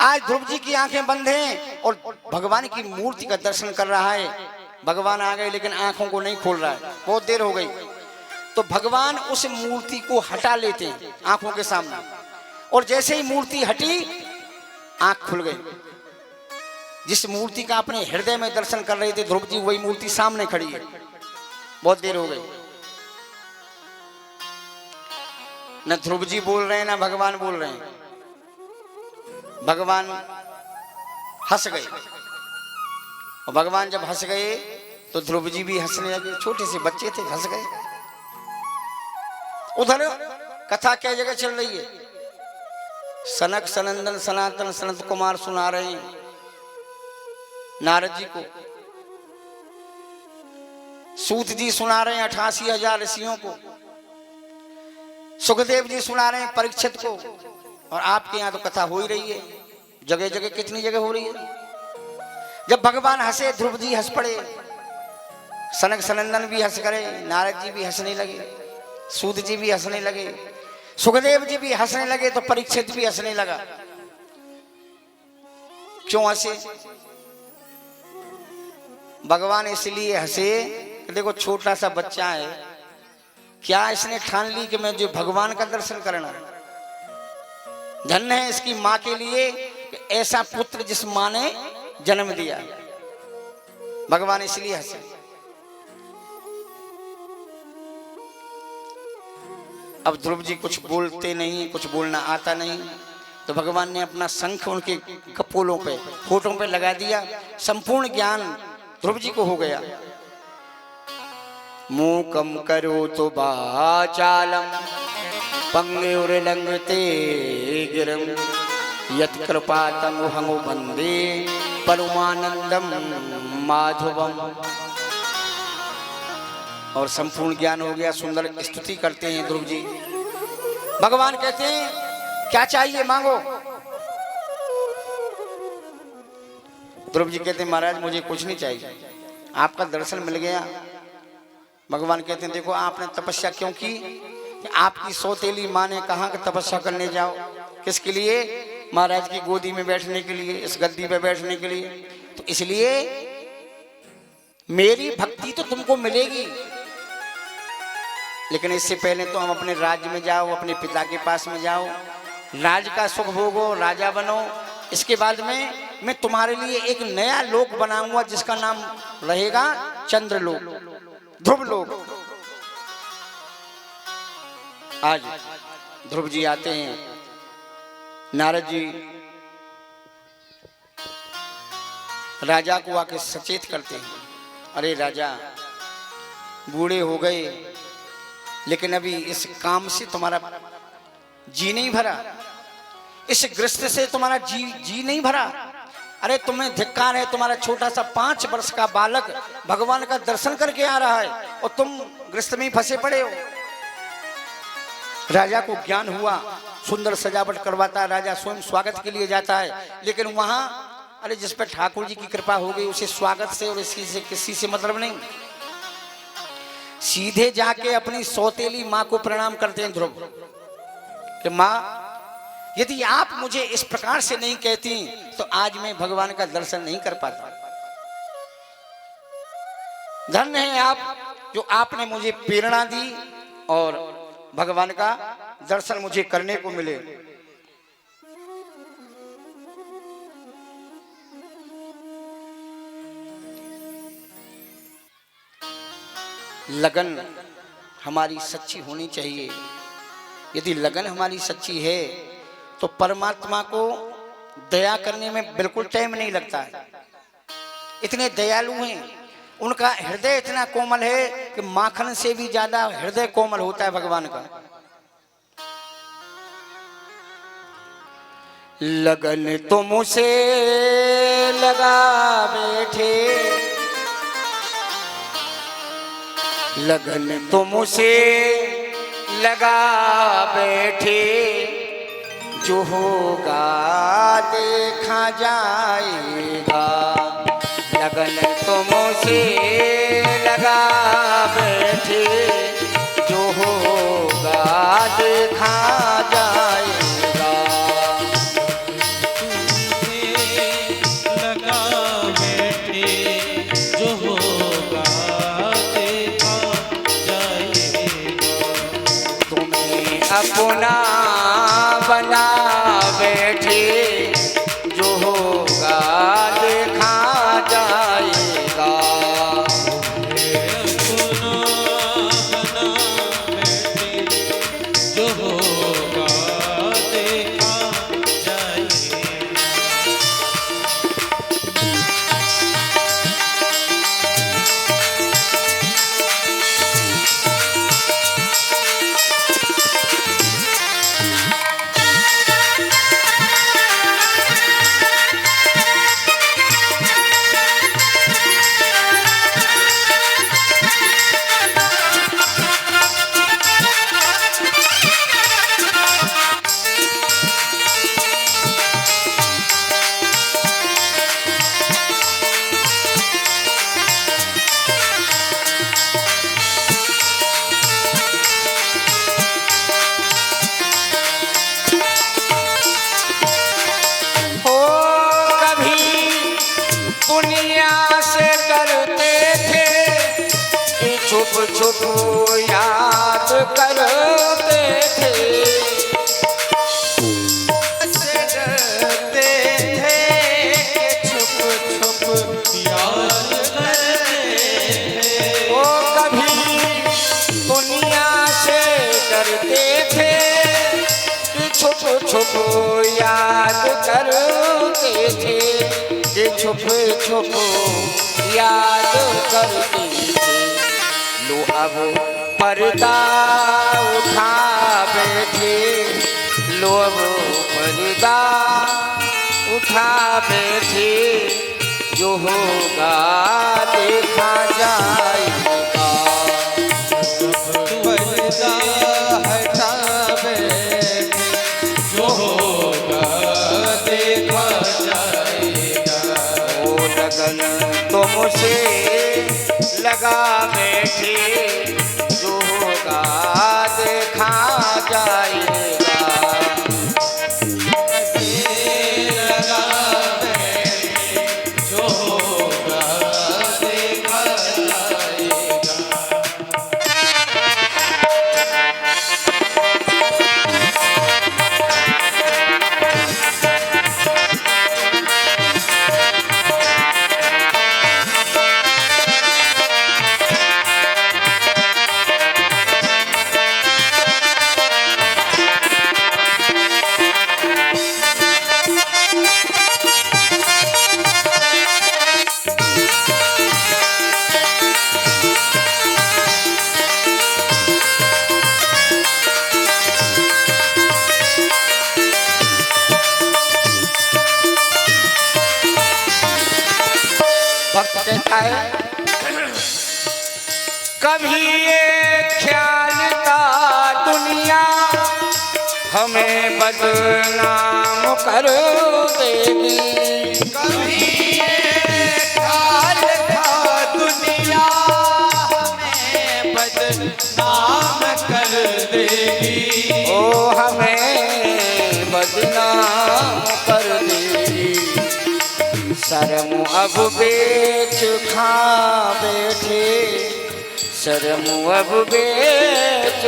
आज ध्रुव जी की आंखें बंद हैं और भगवान की मूर्ति का दर्शन कर रहा है। भगवान आ गए लेकिन आंखों को नहीं खोल रहा है, बहुत देर हो गई। तो भगवान उस मूर्ति को हटा लेते हैं आंखों के सामने, और जैसे ही मूर्ति हटी आंख खुल गई। जिस मूर्ति का अपने हृदय में दर्शन कर रहे थे ध्रुव जी, वही मूर्ति सामने खड़ी है। बहुत देर हो गई। न ध्रुव जी बोल रहे हैं ना भगवान बोल रहे हैं। भगवान हंस गए और भगवान जब हंस गए तो ध्रुव जी भी हंसने लगे। छोटे से बच्चे थे, हंस गए। उधर कथा क्या जगह चल रही है। सनक सनंदन सनातन सनत कुमार सुना रहे हैं नारद जी को। सूत जी सुना रहे हैं 88,000 ऋषियों को। सुखदेव जी सुना रहे हैं परीक्षित को। और आपके यहाँ तो कथा हो ही रही है, जगह जगह, कितनी जगह हो रही है। जब भगवान हंसे, ध्रुव जी हंस पड़े, सनक सनंदन भी हंस करे, नारद जी भी हंसने लगे, सूत जी भी हंसने लगे, सुखदेव जी भी हंसने लगे, तो परीक्षित भी हंसने लगा। क्यों हंसे? भगवान इसलिए हंसे कि देखो छोटा सा बच्चा है, क्या इसने ठान ली कि मैं जो भगवान का दर्शन करना। धन्य है इसकी मां के लिए कि ऐसा पुत्र जिस मां ने जन्म दिया। भगवान इसलिए हंसे। अब ध्रुव जी कुछ बोलते नहीं, कुछ बोलना आता नहीं, तो भगवान ने अपना शंख उनके कपोलों पे, होठों पे लगा दिया। संपूर्ण ज्ञान ध्रुव जी को हो गया। मूकम करो तो बाचालम पंगुरलंघते गिरम यत् कृपातम हंगो वंदे परमानंदम माधवम। और संपूर्ण ज्ञान हो गया। सुंदर स्तुति करते हैं ध्रुव जी। भगवान कहते हैं क्या चाहिए मांगो। ध्रुव जी कहते हैं महाराज मुझे कुछ नहीं चाहिए, आपका दर्शन मिल गया। भगवान कहते हैं देखो आपने तपस्या क्यों की कि आपकी सौतेली माँ ने कहा कि तपस्या करने जाओ। किसके लिए? महाराज की गोदी में बैठने के लिए, इस गद्दी पे बैठने के लिए। तो इसलिए मेरी भक्ति तो तुमको मिलेगी, लेकिन इससे पहले तो हम अपने राज्य में जाओ, अपने पिता के पास में जाओ, राज का सुख भोगो, राजा बनो। इसके बाद में मैं तुम्हारे लिए एक नया लोक बनाऊंगा जिसका नाम रहेगा चंद्रलोक, ध्रुव लोक। आज ध्रुव जी आते हैं, नारद जी राजा को आके सचेत करते हैं। अरे राजा, बूढ़े हो गए लेकिन अभी इस काम से तुम्हारा जी नहीं भरा, इस ग्रस्त से तुम्हारा जी नहीं भरा। अरे तुम्हें धिक्कार है, तुम्हारा छोटा सा 5 वर्ष का बालक भगवान का दर्शन करके आ रहा है और तुम ग्रस्त में फंसे पड़े हो। राजा को ज्ञान हुआ, सुंदर सजावट करवाता है, राजा स्वयं स्वागत के लिए जाता है। लेकिन वहां अरे जिस पर ठाकुर जी की कृपा हो गई उसे स्वागत से और किसी से मतलब नहीं। सीधे जाके अपनी सौतेली माँ को प्रणाम करते हैं ध्रुव कि माँ यदि आप मुझे इस प्रकार से नहीं कहती तो आज मैं भगवान का दर्शन नहीं कर पाता। धन्य है आप जो आपने मुझे प्रेरणा दी और भगवान का दर्शन मुझे करने को मिले। लगन हमारी सच्ची होनी चाहिए। यदि लगन हमारी सच्ची है तो परमात्मा को दया करने में बिल्कुल टाइम नहीं लगता है। इतने दयालु हैं, उनका हृदय इतना कोमल है कि माखन से भी ज्यादा हृदय कोमल होता है भगवान का। लगन तो मुझसे लगा बैठे, लगन तो मुझसे लगा बैठे, जो होगा देखा जाएगा। लगन तो मुझसे लगा बैठे, जो होगा देखा जाएगा। लगा बैठे जो होगा देखा जाएगा। तुम्हें अपना बना बैठे, जो होगा देखा जाएगा। अपना छुप छुप याद करते थे, डरते थे कि छुप छुप याद करते वो कभी दुनिया से डरते थे कि छुप छुप याद करते थे, कि छुप छुप याद करते थे। लो अब पर्दा उठा बैठे, लो अब पर्दा उठा बैठे, जो होगा देखा जाएगा। पर्दा हटा बैठे, जो होगा देखा जाएगा। ओ लगन तुमसे लगा बैठे, जो होगा देखा जाएगा। लगा बैठे, जो होगा देखा जाएगा। भक्त कहता है कभी ये ख्याल था दुनिया हमें बदनाम कर देगी, कभी ये ख्याल था दुनिया हमें बदनाम कर देगी। ओ हमें बदनाम कर देगी। शर्म अब बेच खा बैठे, शर्म अब बेच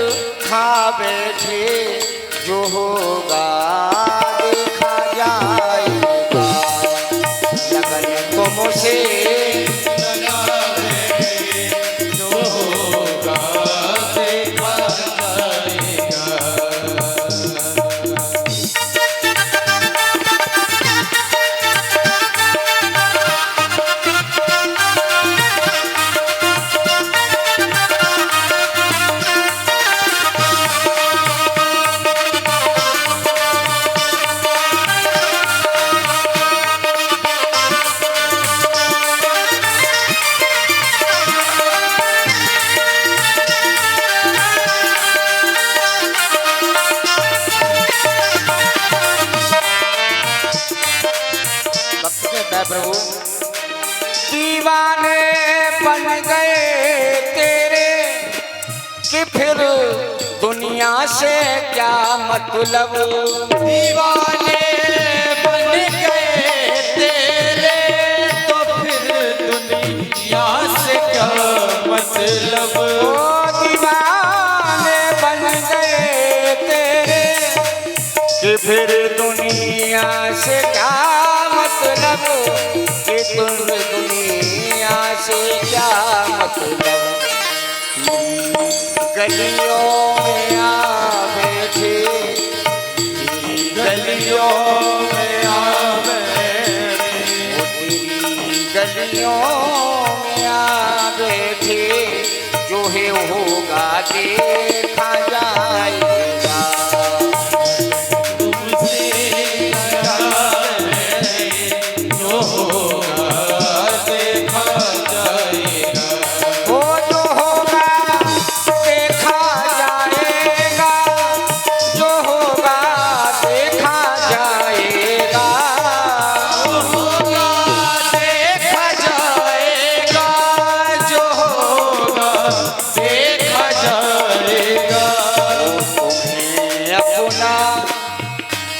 खा बैठे, जो होगा देखा जाएगा। लगन तुमसे लगा बैठे, जो होगा देखा जाएगा। प्रभु दीवाने बन गए तेरे कि फिर दुनिया से क्या मतलब। दीवाने बन गए तेरे, तो फिर दुनिया से क्या मतलब। ओ दीवाने बन गए तेरे कि फिर दुनिया से क्या मतलब, कि तुम दुनिया से क्या मतलब। गलियों में आ बैठे, गलियों में आ बैठे, वो तेरी गलियों में आ बैठे, जो है होगा देखा जाएगा। तुमसे लगा बैठे, जो होगा देखा जाएगा। वो जो होगा देखा जाएगा, जो होगा देखा जाएगा। होगा देखा जाएगा, जो होगा देखा जाएगा।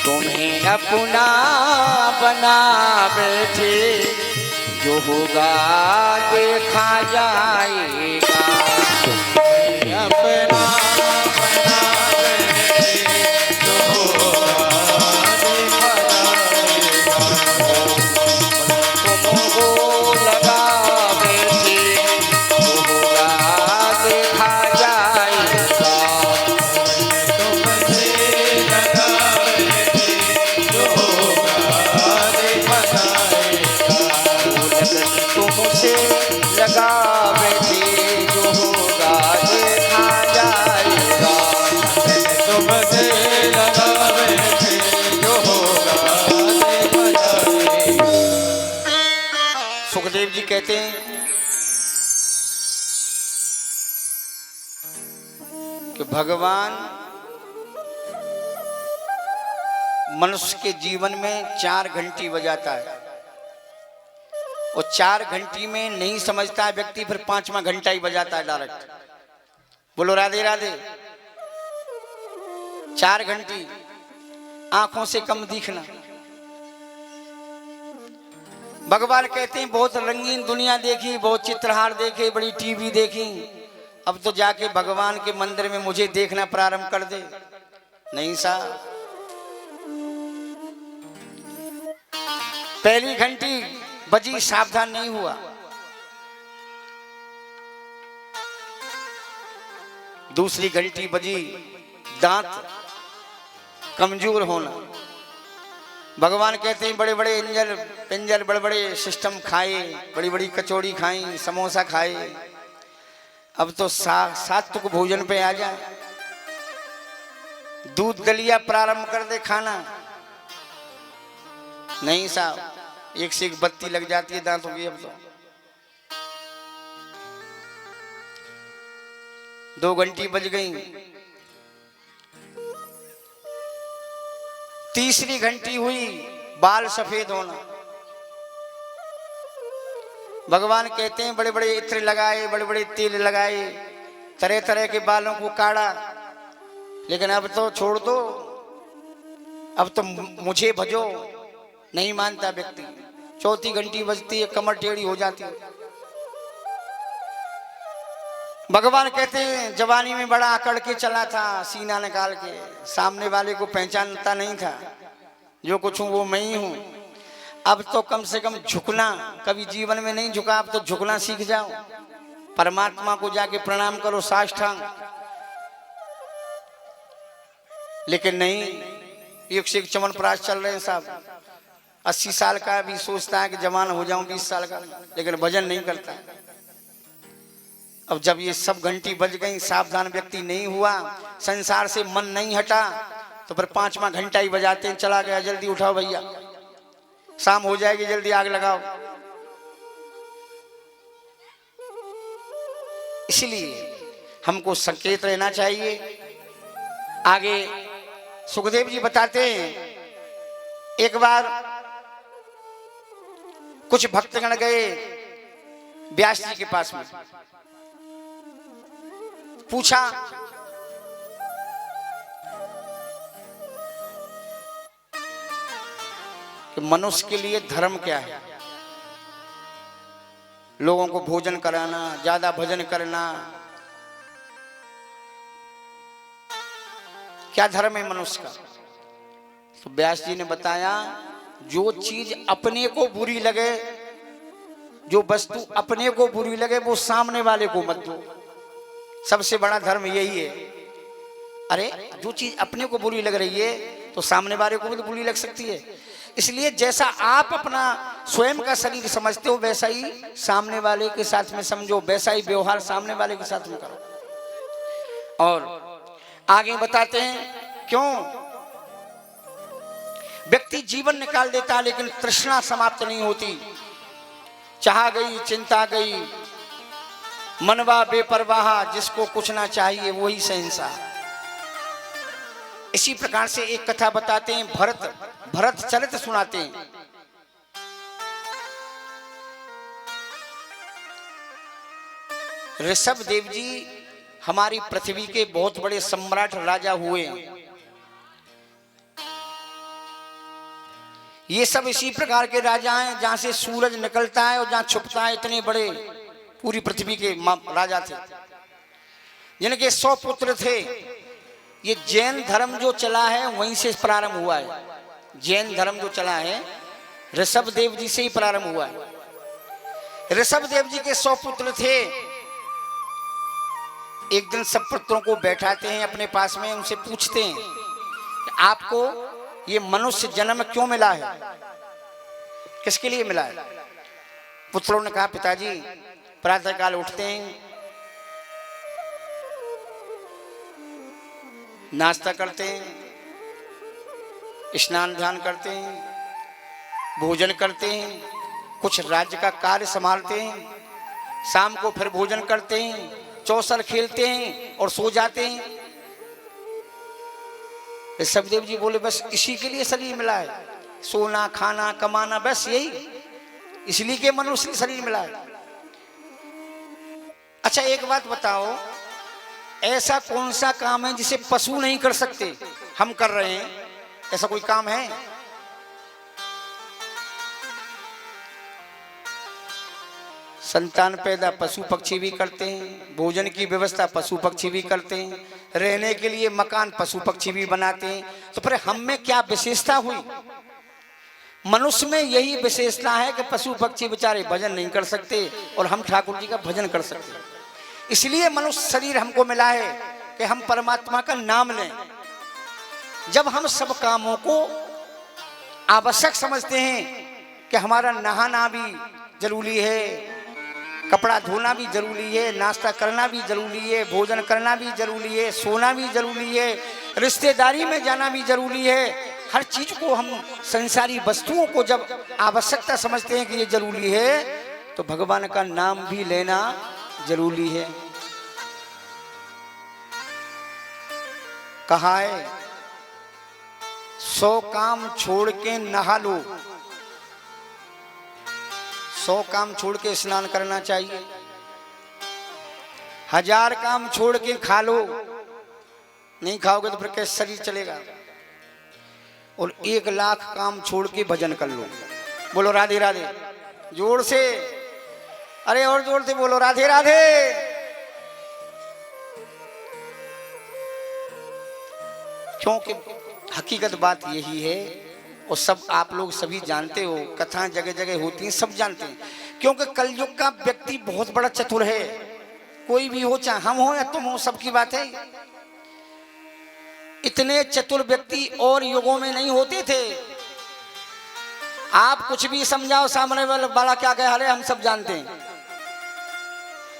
तुम्हें अपना बना बैठे, जो होगा देखा जाएगा। बैठे जो होगा देखा जाएगा। तुमसे लगा बैठे जो होगा देखा जाएगा। सुखदेव जी कहते हैं कि भगवान मनुष्य के जीवन में 4 घंटी बजाता है और 4 घंटी में नहीं समझता है व्यक्ति, फिर 5वां घंटा ही बजाता है डायरेक्ट। बोलो राधे राधे। 4 घंटी, आंखों से कम दिखना। भगवान कहते हैं बहुत रंगीन दुनिया देखी, बहुत चित्रहार देखे, बड़ी टीवी देखी, अब तो जाके भगवान के मंदिर में मुझे देखना प्रारंभ कर दे। नहीं साहब, पहली घंटी बजी, सावधान नहीं हुआ, दूसरी घंटी बजी, दांत कमजोर होना। भगवान कहते हैं बड़े बड़े इंजर पिंजर, बड़े बड़े सिस्टम खाए, बड़ी बड़ी कचौड़ी खाई, समोसा खाए, अब तो सात्विक भोजन पे आ जाए, दूध दलिया प्रारंभ कर दे खाना। नहीं साहब, एक से एक बत्ती लग जाती है दांतों की। अब तो 2 घंटी बज गई, तीसरी घंटी हुई, बाल सफेद होना। भगवान कहते हैं बड़े बड़े इत्र लगाए, बड़े बड़े तेल लगाए, तरह तरह के बालों को काढ़ा, लेकिन अब तो छोड़ दो, अब तो मुझे भजो। नहीं मानता व्यक्ति। चौथी घंटी बजती है, कमर टेढ़ी हो जाती है। भगवान कहते हैं जवानी में बड़ा अकड़ के चला था, सीना निकाल के, सामने वाले को पहचानता नहीं था, जो कुछ हूं वो मैं ही हूं। अब तो कम से कम झुकना, कभी जीवन में नहीं झुका, अब तो झुकना सीख जाओ, परमात्मा को जाके प्रणाम करो साष्टांग। लेकिन नहीं, एक से एक चमनप्राश चल रहे हैं साहब। 80 साल का भी सोचता है कि जवान हो जाऊं, 20 साल का, लेकिन भजन नहीं करता। अब जब ये सब घंटी बज गई, सावधान व्यक्ति नहीं हुआ, संसार से मन नहीं हटा, तो फिर 5वां घंटा ही बजाते हैं, चला गया, जल्दी उठाओ भैया, शाम हो जाएगी, जल्दी आग लगाओ। इसलिए हमको संकेत रहना चाहिए। आगे सुखदेव जी बताते हैं, एक बार कुछ भक्तगण गए व्यास जी के पास में, पूछा कि मनुष्य के लिए धर्म क्या है। लोगों को भोजन कराना, ज्यादा भजन करना, क्या धर्म है मनुष्य का? तो व्यास जी ने बताया, जो चीज अपने को बुरी लगे, जो वस्तु अपने को बुरी लगे, वो सामने वाले को मत दो। सबसे बड़ा धर्म यही है। अरे जो चीज अपने को बुरी लग रही है तो सामने वाले को भी तो बुरी लग सकती है। इसलिए जैसा आप अपना स्वयं का शरीर समझते हो, वैसा ही सामने वाले के साथ में समझो, वैसा ही व्यवहार सामने वाले के साथ में करो। और आगे बताते हैं क्यों व्यक्ति जीवन निकाल देता है लेकिन तृष्णा समाप्त नहीं होती। चाह गई, चिंता गई, मनवा बेपरवाह, जिसको कुछ ना चाहिए वही शहंशाह। इसी प्रकार से एक कथा बताते हैं, भरत चरित सुनाते हैं। ऋषभ देव जी हमारी पृथ्वी के बहुत बड़े सम्राट राजा हुए। ये सब इसी प्रकार के राजा हैं जहां से सूरज निकलता है और जहां छुपता है, इतने बड़े पूरी पृथ्वी के राजा थे, जिनके 100 पुत्र थे। ये जैन धर्म जो चला है वहीं से प्रारंभ हुआ है। जैन धर्म जो चला है ऋषभ देव जी से ही प्रारंभ हुआ है। ऋषभ देव जी के 100 पुत्र थे। एक दिन सब पुत्रों को बैठाते हैं अपने पास में, उनसे पूछते हैं कि आपको ये मनुष्य जन्म क्यों मिला है, किसके लिए मिला है? पुत्रों ने कहा, पिताजी प्रातःकाल उठते हैं, नाश्ता करते हैं, स्नान ध्यान करते हैं, भोजन करते हैं, कुछ राज्य का कार्य संभालते हैं, शाम को फिर भोजन करते हैं, चौसर खेलते हैं और सो जाते हैं। ऋषभदेव जी बोले बस इसी के लिए शरीर मिला है, सोना खाना कमाना, बस यही, इसलिए के मनुष्य शरीर मिला है। अच्छा एक बात बताओ, ऐसा कौन सा काम है जिसे पशु नहीं कर सकते, हम कर रहे हैं, ऐसा कोई काम है? संतान पैदा पशु पक्षी भी करते हैं, भोजन की व्यवस्था पशु पक्षी भी करते हैं, रहने के लिए मकान पशु पक्षी भी बनाते हैं। तो फिर हम में क्या विशेषता हुई? मनुष्य में यही विशेषता है कि पशु पक्षी बेचारे भजन नहीं कर सकते और हम ठाकुर जी का भजन कर सकते हैं। इसलिए मनुष्य शरीर हमको मिला है कि हम परमात्मा का नाम लें। जब हम सब कामों को आवश्यक समझते हैं कि हमारा नहाना भी जरूरी है, कपड़ा धोना भी जरूरी है, नाश्ता करना भी जरूरी है, भोजन करना भी जरूरी है, सोना भी जरूरी है, रिश्तेदारी में जाना भी जरूरी है, हर चीज को हम संसारी वस्तुओं को जब आवश्यकता समझते हैं कि ये जरूरी है, तो भगवान का नाम भी लेना जरूरी है। कहा है 100 काम छोड़ के नहा लो, 100 काम छोड़ के स्नान करना चाहिए, 1000 काम छोड़ के खा लो, नहीं खाओगे तो फिर कैसे शरीर चलेगा, और 1 लाख काम छोड़ के भजन कर लो। बोलो राधे राधे, जोर से, अरे और जोर से बोलो राधे राधे। क्योंकि हकीकत बात यही है, और सब आप लोग सभी जानते हो, कथाएं जगह जगह होती हैं, सब जानते हैं। क्योंकि कलयुग का व्यक्ति बहुत बड़ा चतुर है, कोई भी हो, चाहे हम हो या तुम हो, सबकी बात है। इतने चतुर व्यक्ति और युगों में नहीं होते थे। आप कुछ भी समझाओ, सामने वाला क्या कहे, अरे हम सब जानते हैं,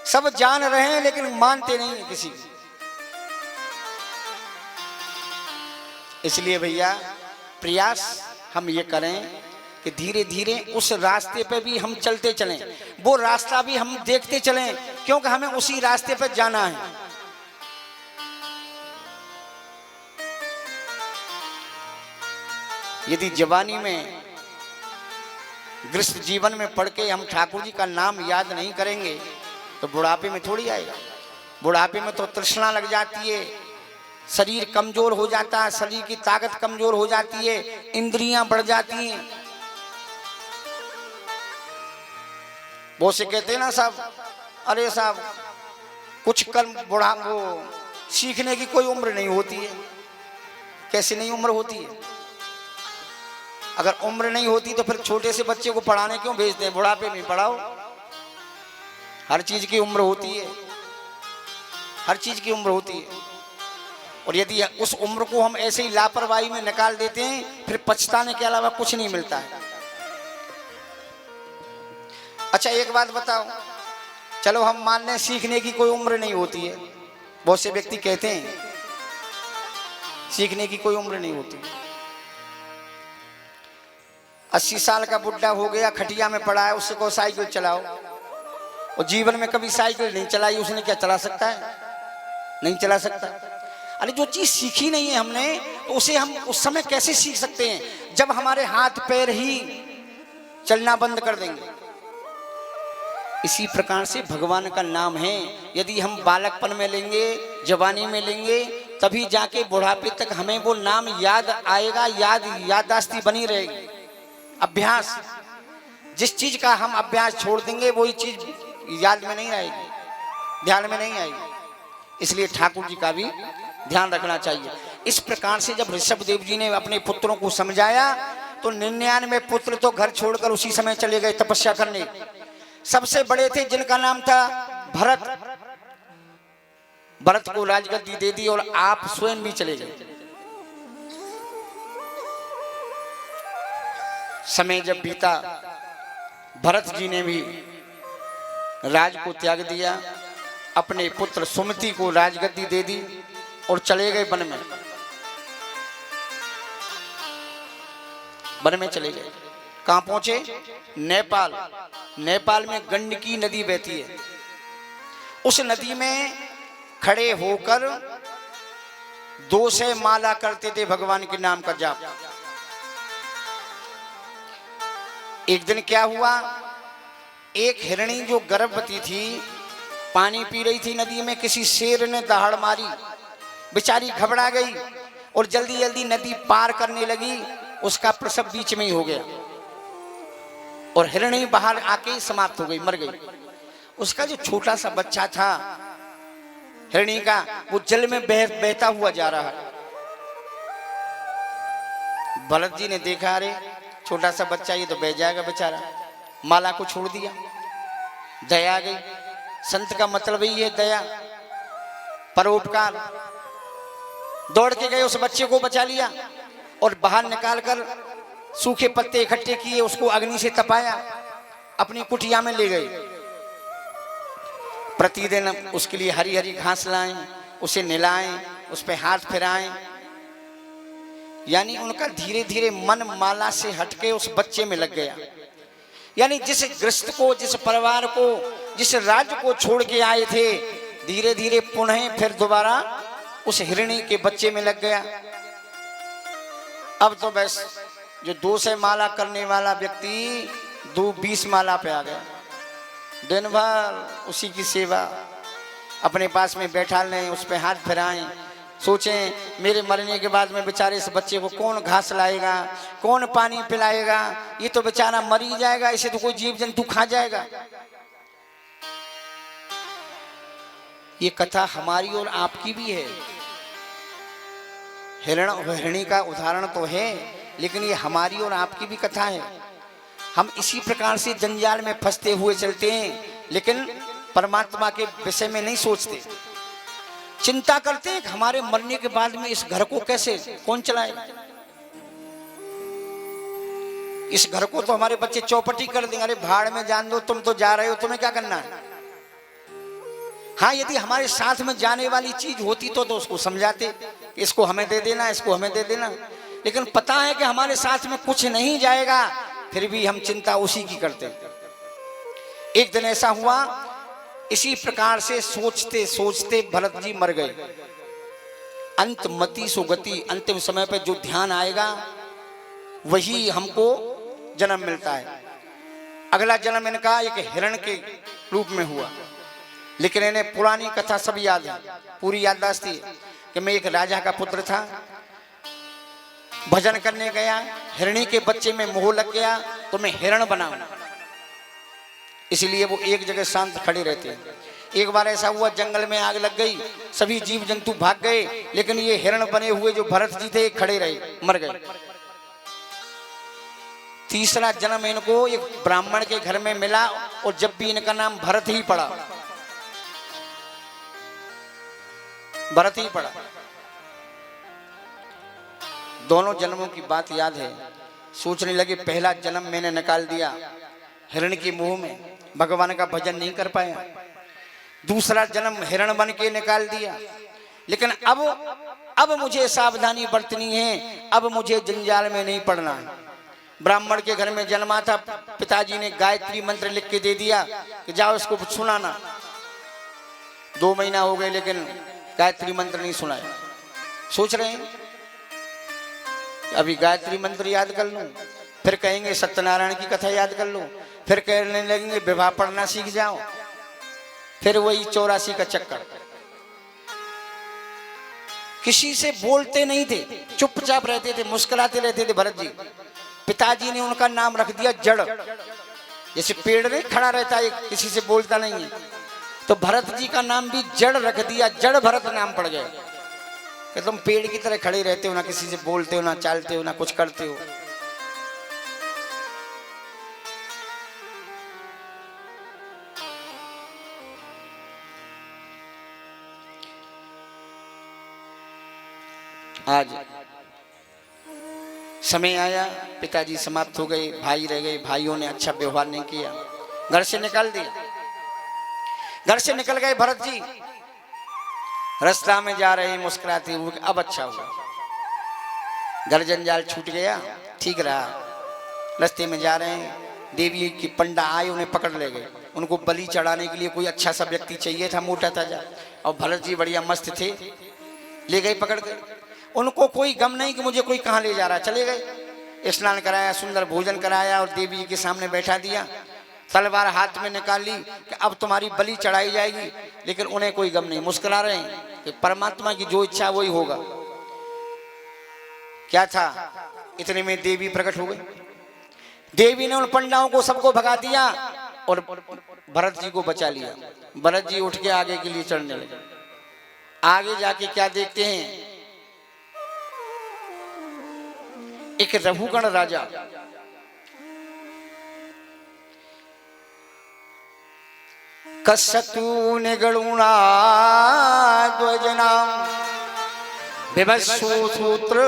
सब जान रहे हैं लेकिन मानते नहीं हैं किसी की। इसलिए भैया प्रयास हम ये करें कि धीरे धीरे उस रास्ते पे भी हम चलते चलें, वो रास्ता भी हम देखते चलें, क्योंकि हमें उसी रास्ते पे जाना है। यदि जवानी में गृहस्थ जीवन में पढ़ के हम ठाकुर जी का नाम याद नहीं करेंगे तो बुढ़ापे में थोड़ी आएगा। बुढ़ापे में तो तृष्णा लग जाती है, शरीर कमजोर हो जाता है, शरीर की ताकत कमजोर हो जाती है, इंद्रियां बढ़ जाती हैं। वो से कहते हैं ना साहब, अरे साहब कुछ कर्म बुढ़ा वो सीखने की कोई उम्र नहीं होती है। कैसे नहीं उम्र होती है? अगर उम्र नहीं होती तो फिर छोटे से बच्चे को पढ़ाने क्यों भेजते हैं? बुढ़ापे में पढ़ाओ। हर चीज की उम्र होती है, हर चीज की उम्र होती है। और यदि उस उम्र को हम ऐसे ही लापरवाही में निकाल देते हैं, फिर पछताने के अलावा कुछ नहीं मिलता है। अच्छा एक बात बताओ, चलो हम मान लें सीखने की कोई उम्र नहीं होती है। बहुत से व्यक्ति कहते हैं सीखने की कोई उम्र नहीं होती। 80 साल का बुढ़ा हो गया, खटिया में पड़ा है, उससे को साइकिल चलाओ, और जीवन में कभी साइकिल नहीं चलाई, उसने क्या चला सकता है? नहीं चला सकता। अरे जो चीज सीखी नहीं है हमने, तो उसे हम उस समय कैसे सीख सकते हैं जब हमारे हाथ पैर ही चलना बंद कर देंगे। इसी प्रकार से भगवान का नाम है, यदि हम बालकपन में लेंगे, जवानी में लेंगे, तभी जाके बुढ़ापे तक हमें वो नाम याद आएगा, याददाश्ती बनी रहेगी। अभ्यास, जिस चीज का हम अभ्यास छोड़ देंगे वही चीज याद में नहीं आएगी, ध्यान में नहीं आएगी। इसलिए ठाकुर जी का भी ध्यान रखना चाहिए। इस प्रकार से जब ऋषभदेव जी ने अपने पुत्रों को समझाया तो 99 पुत्र तो घर छोड़कर उसी समय चले गए तपस्या करने। सबसे बड़े थे जिनका नाम था भरत, भरत को राजगद्दी दे दी और आप स्वयं भी चले गए। समय जब बीता, भरत जी ने भी राज को त्याग दिया, अपने पुत्र सुमति को राजगद्दी दे दी और चले गए वन में। वन में चले गए। कहां पहुंचे? नेपाल। नेपाल में गंडकी नदी बहती है। उस नदी में खड़े होकर 200 माला करते थे भगवान के नाम का जाप। एक दिन क्या हुआ, एक हिरणी जो गर्भवती थी पानी पी रही थी नदी में, किसी शेर ने दहाड़ मारी, बेचारी घबरा गई और जल्दी जल्दी नदी पार करने लगी। उसका प्रसव बीच में ही हो गया और हिरणी बाहर आके ही समाप्त हो गई, मर गई। उसका जो छोटा सा बच्चा था हिरणी का, वो जल में बहता हुआ जा रहा है। भरत जी ने देखा, अरे छोटा सा बच्चा, ये तो बह जाएगा बेचारा। माला को छोड़ दिया। दया आ गई। संत का मतलब ही है दया, परोपकार। दौड़ के गए, उस बच्चे को बचा लिया और बाहर निकालकर सूखे पत्ते इकट्ठे किए, उसको अग्नि से तपाया, अपनी कुटिया में ले गए। प्रतिदिन उसके लिए हरी हरी घास लाएं, उसे नहलाएं, उस पे हाथ फिराएं। यानी उनका धीरे धीरे मन माला से हटके उस बच्चे में लग गया। यानी जिस गृहस्थ को, जिस परिवार को, जिस राज्य को छोड़ के आए थे, धीरे धीरे पुनः फिर दोबारा उस हिरणी के बच्चे में लग गया। अब तो बस जो 200 माला करने वाला व्यक्ति 20 माला पे आ गया। दिन भर उसी की सेवा, अपने पास में बैठा लें, उस पे हाथ फिराएं। सोचें मेरे मरने के बाद में बेचारे इस बच्चे को कौन घास लाएगा, कौन पानी पिलाएगा, ये तो बेचारा मर ही जाएगा, इसे तो कोई जीव जंतु खा जाएगा। ये कथा हमारी और आपकी भी है। हिरणी का उदाहरण तो है, लेकिन ये हमारी और आपकी भी कथा है। हम इसी प्रकार से जंजाल में फंसते हुए चलते हैं, लेकिन परमात्मा के विषय में नहीं सोचते। चिंता करते हैं कि हमारे मरने के बाद में इस घर को कैसे, कौन चलाएगा। इस घर को तो हमारे बच्चे चौपटी कर देंगे, अरे भाड़ में जान दो, तुम तो जा रहे हो, तुम्हें क्या करना है। हाँ, यदि हमारे साथ में जाने वाली चीज होती तो उसको समझाते, इसको हमें दे देना, इसको हमें दे देना। लेकिन पता है कि हमारे साथ में कुछ नहीं जाएगा, फिर भी हम चिंता उसी की करते। एक दिन ऐसा हुआ, इसी प्रकार से सोचते सोचते भरत जी मर गए। अंत मति सुगति, अंतिम समय पे जो ध्यान आएगा वही हमको जन्म मिलता है। अगला जन्म इनका एक हिरण के रूप में हुआ, लेकिन इन्हें पुरानी कथा सब याद है, पूरी याददाश्त थी कि मैं एक राजा का पुत्र था, भजन करने गया, हिरणी के बच्चे में मोह लग गया तो मैं हिरण बना। इसलिए वो एक जगह शांत खड़े रहते हैं। एक बार ऐसा हुआ, जंगल में आग लग गई, सभी जीव जंतु भाग गए, लेकिन ये हिरण बने हुए जो भरत जी थे खड़े रहे, मर गए। तीसरा जन्म इनको एक ब्राह्मण के घर में मिला और जब भी इनका नाम भरत ही पड़ा, भरत ही पड़ा। दोनों जन्मों की बात याद है। सोचने लगे, पहला जन्म मैंने निकाल दिया हिरण के मुंह में, भगवान का भजन नहीं कर पाया। दूसरा जन्म हिरण बन के निकाल दिया, लेकिन अब मुझे सावधानी बरतनी है, अब मुझे जंजाल में नहीं पड़ना है। ब्राह्मण के घर में जन्मा था, पिताजी ने गायत्री मंत्र लिख के दे दिया कि जाओ इसको सुनाना। 2 महीना हो गए लेकिन गायत्री मंत्र नहीं सुनाया। सोच रहे हैं अभी गायत्री मंत्र याद कर लूं, फिर कहेंगे सत्यनारायण की कथा याद कर लो, फिर कहने लगेंगे विवाह पढ़ना सीख जाओ, फिर वही 84 का चक्कर। किसी से बोलते नहीं थे, चुपचाप रहते थे, मुस्कुराते रहते थे भरत जी। पिताजी ने उनका नाम रख दिया जड़, जैसे पेड़ नहीं खड़ा रहता है, किसी से बोलता नहीं है, तो भरत जी का नाम भी जड़ रख दिया, जड़ भरत नाम पड़ गया कि तुम पेड़ की तरह खड़े रहते हो, ना किसी से बोलते हो, ना चालते हो, ना कुछ करते हो। आज समय आया, पिताजी समाप्त हो गए, भाई रह गए, भाइयों ने अच्छा व्यवहार नहीं किया, घर से निकाल दिया। घर से निकल गए भरत जी, रास्ता में जा रहे मुस्कुराते हुए, अब अच्छा हुआ, घर जंजाल छूट गया, ठीक रहा। रास्ते में जा रहे हैं, देवी की पंडा आए, उन्हें पकड़ ले गए। उनको बलि चढ़ाने के लिए कोई अच्छा सा व्यक्ति चाहिए था, मोटा ताजा, और भरत जी बढ़िया मस्त थे, ले गए पकड़ के। उनको कोई गम नहीं कि मुझे कोई कहाँ ले जा रहा, चले गए। स्नान कराया, सुंदर भोजन कराया और देवी के सामने बैठा दिया, तलवार हाथ में निकाल ली कि अब तुम्हारी बलि चढ़ाई जाएगी। लेकिन उन्हें कोई गम नहीं, मुस्कुरा रहे हैं कि परमात्मा की जो इच्छा वही होगा। क्या था, इतने में देवी प्रकट हो गई। देवी ने उन पंडाओं को सबको भगा दिया और भरत जी को बचा लिया। भरत जी उठ के आगे के लिए चढ़ने लगे। आगे जाके क्या देखते हैं, एक रघुगण राजा कस्सतु निगणुना ध्वजना विभस्सु सूत्र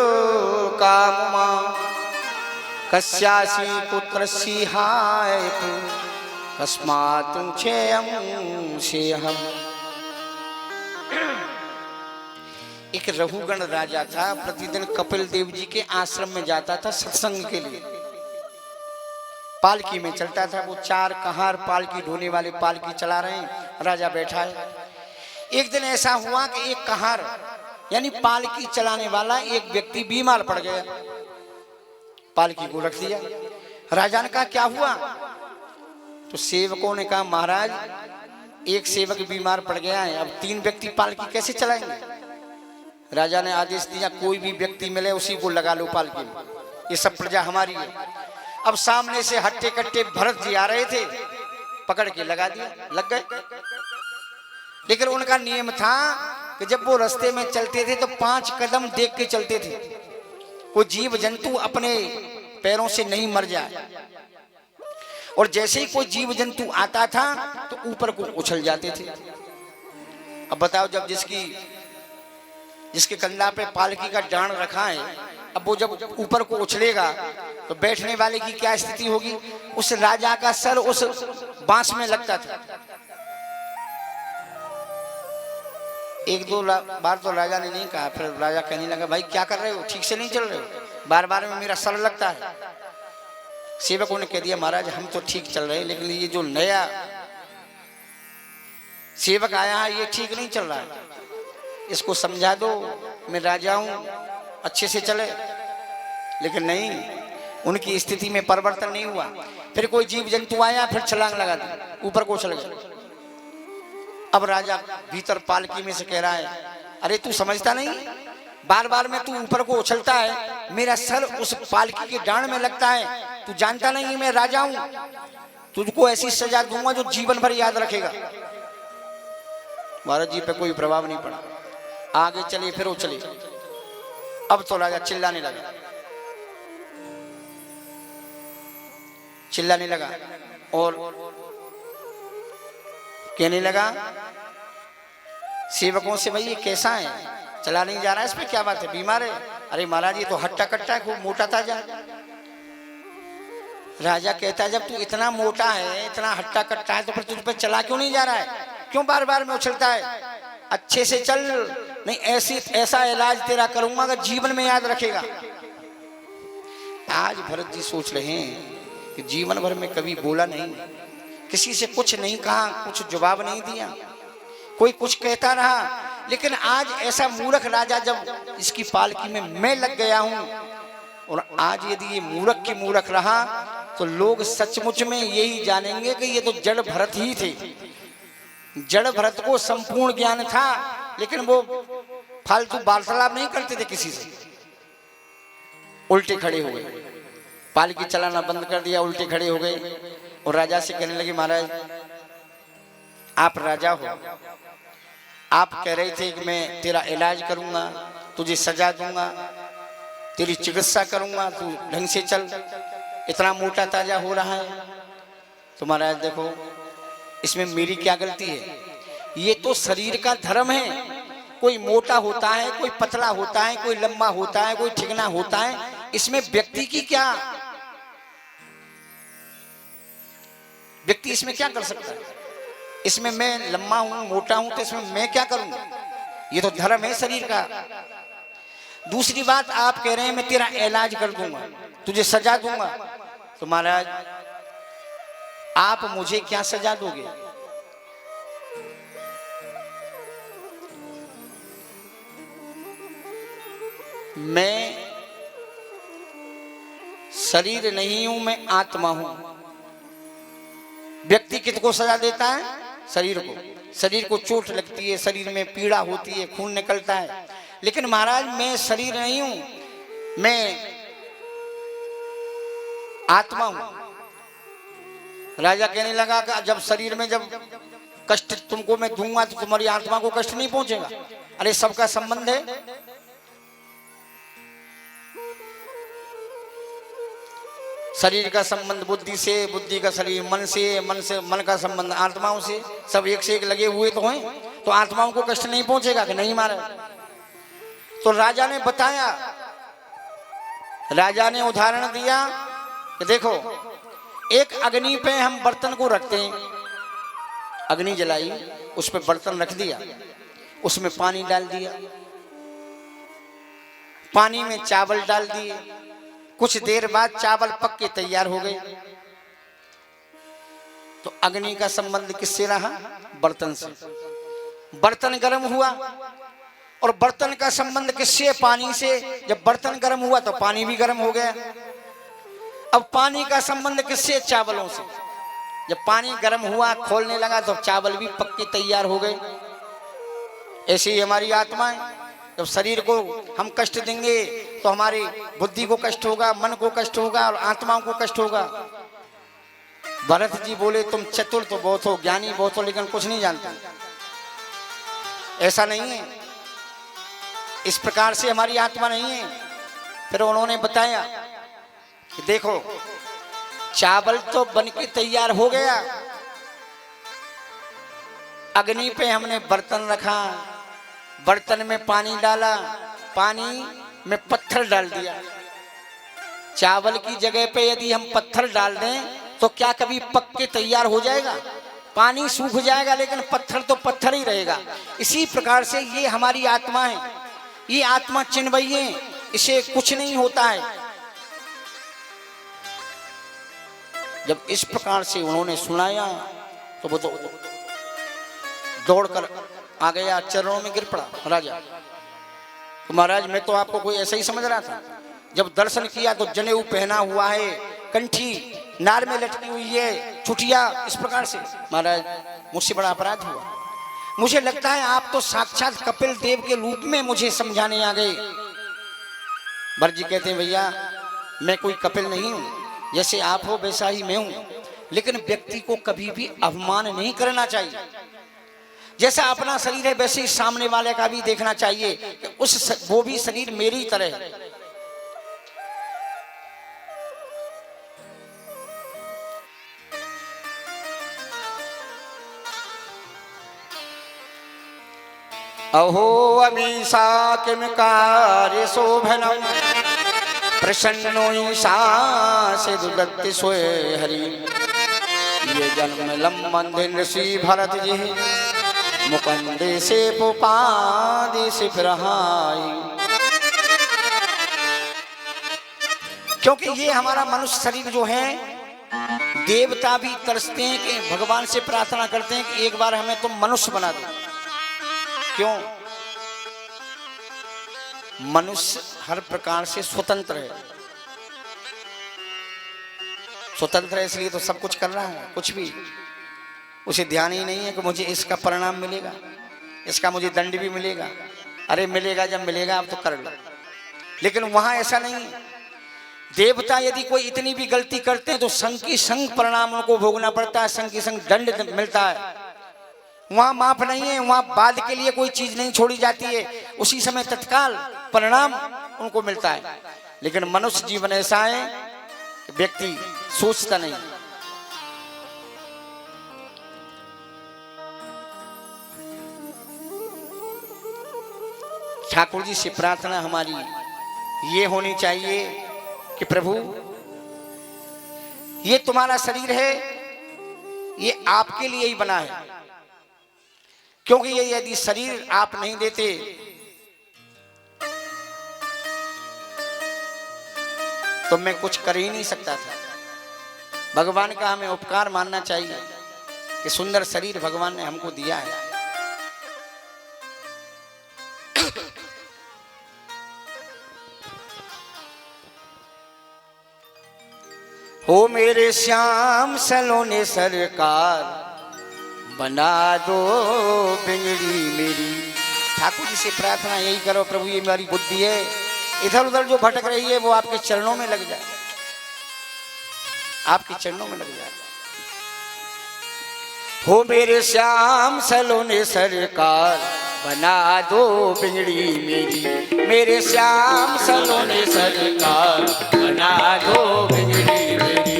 कामुमा कस्यासि पुत्रस्य हाय कस्मात् क्षेयं सेहम्। एक रघुगण राजा था, प्रतिदिन कपिल देव जी के आश्रम में जाता था सत्संग के लिए। पालकी में चलता था, वो 4 कहार पालकी ढोने वाले पालकी चला रहे हैं, राजा बैठा है। एक दिन ऐसा हुआ कि एक कहार यानी पालकी चलाने वाला एक व्यक्ति बीमार पड़ गया, पालकी को रख दिया। राजा ने कहा क्या हुआ, तो सेवकों ने कहा महाराज एक सेवक बीमार पड़ गया है, अब 3 व्यक्ति पालकी कैसे चलाएंगे। राजा ने आदेश दिया कोई भी व्यक्ति मिले उसी को लगा लो पालकी में, ये सब प्रजा हमारी है। अब सामने से हट्टे कट्टे भरत जी आ रहे थे, पकड़ के लगा दिया, लग गए। लेकिन उनका नियम था कि जब वो रास्ते में चलते थे तो 5 कदम देख के चलते थे, कोई जीव जंतु अपने पैरों से नहीं मर जाए। और जैसे ही कोई जीव जंतु आता था तो ऊपर को उछल जाते थे। अब बताओ, जब जिसके कंधा पे पालकी का डांड रखा है, अब वो जब ऊपर को उछलेगा तो बैठने वाले की क्या स्थिति होगी। उस राजा का सर उस बांस में लगता था। 1-2 बार तो राजा ने नहीं कहा, फिर राजा कहने लगा भाई क्या कर रहे हो, ठीक से नहीं चल रहे हो, बार बार में मेरा सर लगता है। सेवकों ने कह दिया महाराज हम तो ठीक चल रहे हैं, लेकिन ये जो नया सेवक आया है ये ठीक नहीं चल रहा है, इसको समझा दो, मैं राजा हूं, अच्छे से चले। लेकिन नहीं, उनकी स्थिति में परिवर्तन नहीं हुआ। फिर कोई जीव जंतु आया, फिर छलांग लगा दी, ऊपर को चल गया। अब राजा भीतर पालकी में से कह रहा है अरे तू समझता नहीं, बार बार में तू ऊपर को उछलता है, मेरा सर उस पालकी के डांड में लगता है, तू जानता नहीं मैं राजा हूं, तुझको ऐसी सजा दूंगा जो जीवन भर याद रखेगा। महाराज जी पे कोई प्रभाव नहीं पड़ा, आगे चले फिर उछले। अब तो राजा चिल्लाने लगा, चिल्लाने लगा और कहने लगा सेवकों से भाई ये कैसा है, चला नहीं जा रहा है, इस पे क्या बात है, बीमार है। अरे महाराज ये तो हट्टा कट्टा है, खूब मोटा ताजा। राजा कहता है जब तू इतना मोटा है, इतना हट्टा कट्टा है, तो फिर तुझ पे चला क्यों नहीं जा रहा है, क्यों बार बार में उछलता है, अच्छे से चल, नहीं ऐसा इलाज तेरा करूंगा अगर जीवन में याद रखेगा। आज भरत जी सोच रहे हैं कि जीवन भर में कभी बोला नहीं, किसी से कुछ नहीं कहा, कुछ जवाब नहीं दिया, कोई कुछ कहता रहा। लेकिन आज ऐसा मूर्ख राजा जब इसकी पालकी में मैं लग गया हूं, और आज यदि ये मूर्ख की मूर्ख रहा तो लोग सचमुच में यही जानेंगे कि ये तो जड़ भरत ही थे। जड़ भरत को संपूर्ण ज्ञान था, लेकिन वो फालतू वार्तालाप नहीं करते थे किसी से। उल्टे खड़े हो गए, पालकी चलाना बंद कर दिया, उल्टे खड़े हो गए और राजा से कहने लगे महाराज आप राजा हो, आप कह रहे थे कि मैं तेरा इलाज करूंगा, तुझे सजा दूंगा, तेरी चिकित्सा करूंगा, तू ढंग से चल, इतना मोटा ताजा हो रहा है। तो महाराज देखो इसमें मेरी क्या गलती है, ये तो शरीर का धर्म है, कोई मोटा होता है, कोई पतला होता है, कोई लंबा होता है, कोई चिकना होता है, इसमें व्यक्ति की क्या, व्यक्ति इसमें क्या कर सकता है। इसमें मैं लंबा हूं, मोटा हूं, तो इसमें मैं क्या करूं? ये तो धर्म है शरीर का। दूसरी बात, आप कह रहे हैं मैं तेरा इलाज कर दूंगा, तुझे सजा दूंगा। तो महाराज आप मुझे क्या सजा दोगे? मैं शरीर नहीं हूं, मैं आत्मा हूं। व्यक्ति किसको सजा देता है? शरीर को। शरीर को चोट लगती है, शरीर में पीड़ा होती है, खून निकलता है। लेकिन महाराज मैं शरीर नहीं हूं, मैं आत्मा हूं। राजा कहने लगा कि जब शरीर में जब कष्ट तुमको मैं दूंगा तो तुम्हारी आत्मा को कष्ट नहीं पहुंचेगा। अरे सबका संबंध है। शरीर का संबंध बुद्धि से, बुद्धि का शरीर मन से, मन का संबंध आत्माओं से। सब एक से एक लगे हुए तो हैं, तो आत्माओं को कष्ट नहीं पहुंचेगा कि नहीं महाराज? तो राजा ने बताया, राजा ने उदाहरण दिया कि देखो एक अग्नि पे हम बर्तन को रखते हैं, अग्नि जलाई, उस पे बर्तन रख दिया, उसमें पानी डाल दिया, पानी में चावल डाल दिए, कुछ देर बाद चावल पक के तैयार हो गए। तो अग्नि का संबंध किससे रहा? बर्तन से। बर्तन गर्म हुआ और बर्तन का संबंध किससे? पानी से। जब बर्तन गर्म हुआ तो पानी भी गर्म हो गया। अब पानी का संबंध किससे? चावलों से। जब पानी गर्म हुआ, खोलने लगा, तो चावल भी पक के तैयार हो गए। ऐसी ही हमारी आत्मा है। जब शरीर को हम कष्ट देंगे तो हमारी बुद्धि को कष्ट होगा, मन को कष्ट होगा और आत्माओं को कष्ट होगा। भरत जी बोले तुम चतुर तो बहुत हो, ज्ञानी बहुत हो, लेकिन कुछ नहीं जानते। ऐसा नहीं है, इस प्रकार से हमारी आत्मा नहीं है। फिर उन्होंने बताया कि देखो चावल तो बनके तैयार हो गया, अग्नि पे हमने बर्तन रखा, बर्तन में पानी डाला, पानी में पत्थर डाल दिया। चावल की जगह पे यदि हम पत्थर डाल दें तो क्या कभी पक के तैयार हो जाएगा? पानी सूख जाएगा, लेकिन पत्थर तो पत्थर ही रहेगा। इसी प्रकार से ये हमारी आत्मा है। ये आत्मा चिन्हवई है, इसे कुछ नहीं होता है। जब इस प्रकार से उन्होंने सुनाया तो वो तो दौड़कर आ गया, चरणों में गिर पड़ा राजा। तो महाराज मैं तो आपको कोई ऐसा ही समझ रहा था। जब दर्शन किया तो जनेऊ पहना हुआ है, कंठी नार में लटकी हुई है, छुटिया, इस प्रकार से। महाराज मुझसे बड़ा अपराध हुआ। मुझे लगता है आप तो साक्षात कपिल देव के रूप में मुझे समझाने आ गए। भरत जी कहते हैं भैया मैं कोई कपिल नहीं हूं, जैसे आप हो वैसा ही मैं हूं, लेकिन व्यक्ति को कभी भी अपमान नहीं करना चाहिए। जैसा अपना शरीर है वैसे ही सामने वाले का भी देखना चाहिए कि वो भी शरीर मेरी तरह है। अहो अमीषा किम कार्य शोभनम प्रसन्नो ईशा से दुदत्ति सोए हरि। ये जन्म लंबन ऋषि भरत जी मुकंदे से पुपादे से प्रहाई। क्योंकि ये हमारा मनुष्य शरीर जो है, देवता भी तरसते हैं कि भगवान से प्रार्थना करते हैं कि एक बार हमें तुम मनुष्य बना दो। क्यों? मनुष्य हर प्रकार से स्वतंत्र है। स्वतंत्र है इसलिए तो सब कुछ कर रहा है, कुछ भी उसे ध्यान ही नहीं है कि मुझे इसका परिणाम मिलेगा, इसका मुझे दंड भी मिलेगा। अरे मिलेगा जब मिलेगा अब तो कर लो। लेकिन वहां ऐसा नहीं है। देवता यदि कोई इतनी भी गलती करते हैं तो संग की संग परिणाम उनको भोगना पड़ता है, संग की संग दंड मिलता है। वहां माफ नहीं है, वहां बाद के लिए कोई चीज नहीं छोड़ी जाती है, उसी समय तत्काल परिणाम उनको मिलता है। लेकिन मनुष्य जीवन ऐसा है कि व्यक्ति सोचता नहीं। ठाकुर जी से प्रार्थना हमारी ये होनी चाहिए कि प्रभु ये तुम्हारा शरीर है, ये आपके लिए ही बना है, क्योंकि ये यदि शरीर आप नहीं देते तो मैं कुछ कर ही नहीं सकता था। भगवान का हमें उपकार मानना चाहिए कि सुंदर शरीर भगवान ने हमको दिया है। हो मेरे श्याम सलोने सरकार, बना दो बिगड़ी मेरी। ठाकुर जी से प्रार्थना यही करो, प्रभु ये मेरी बुद्धि है इधर उधर जो भटक रही है वो आपके चरणों में लग जाए, आपके चरणों में लग जाए। हो मेरे श्याम सलोने सरकार, बना दो बिगड़ी मेरी। मेरे श्याम सलोने सरकार, बना दो बिगड़ी मेरी।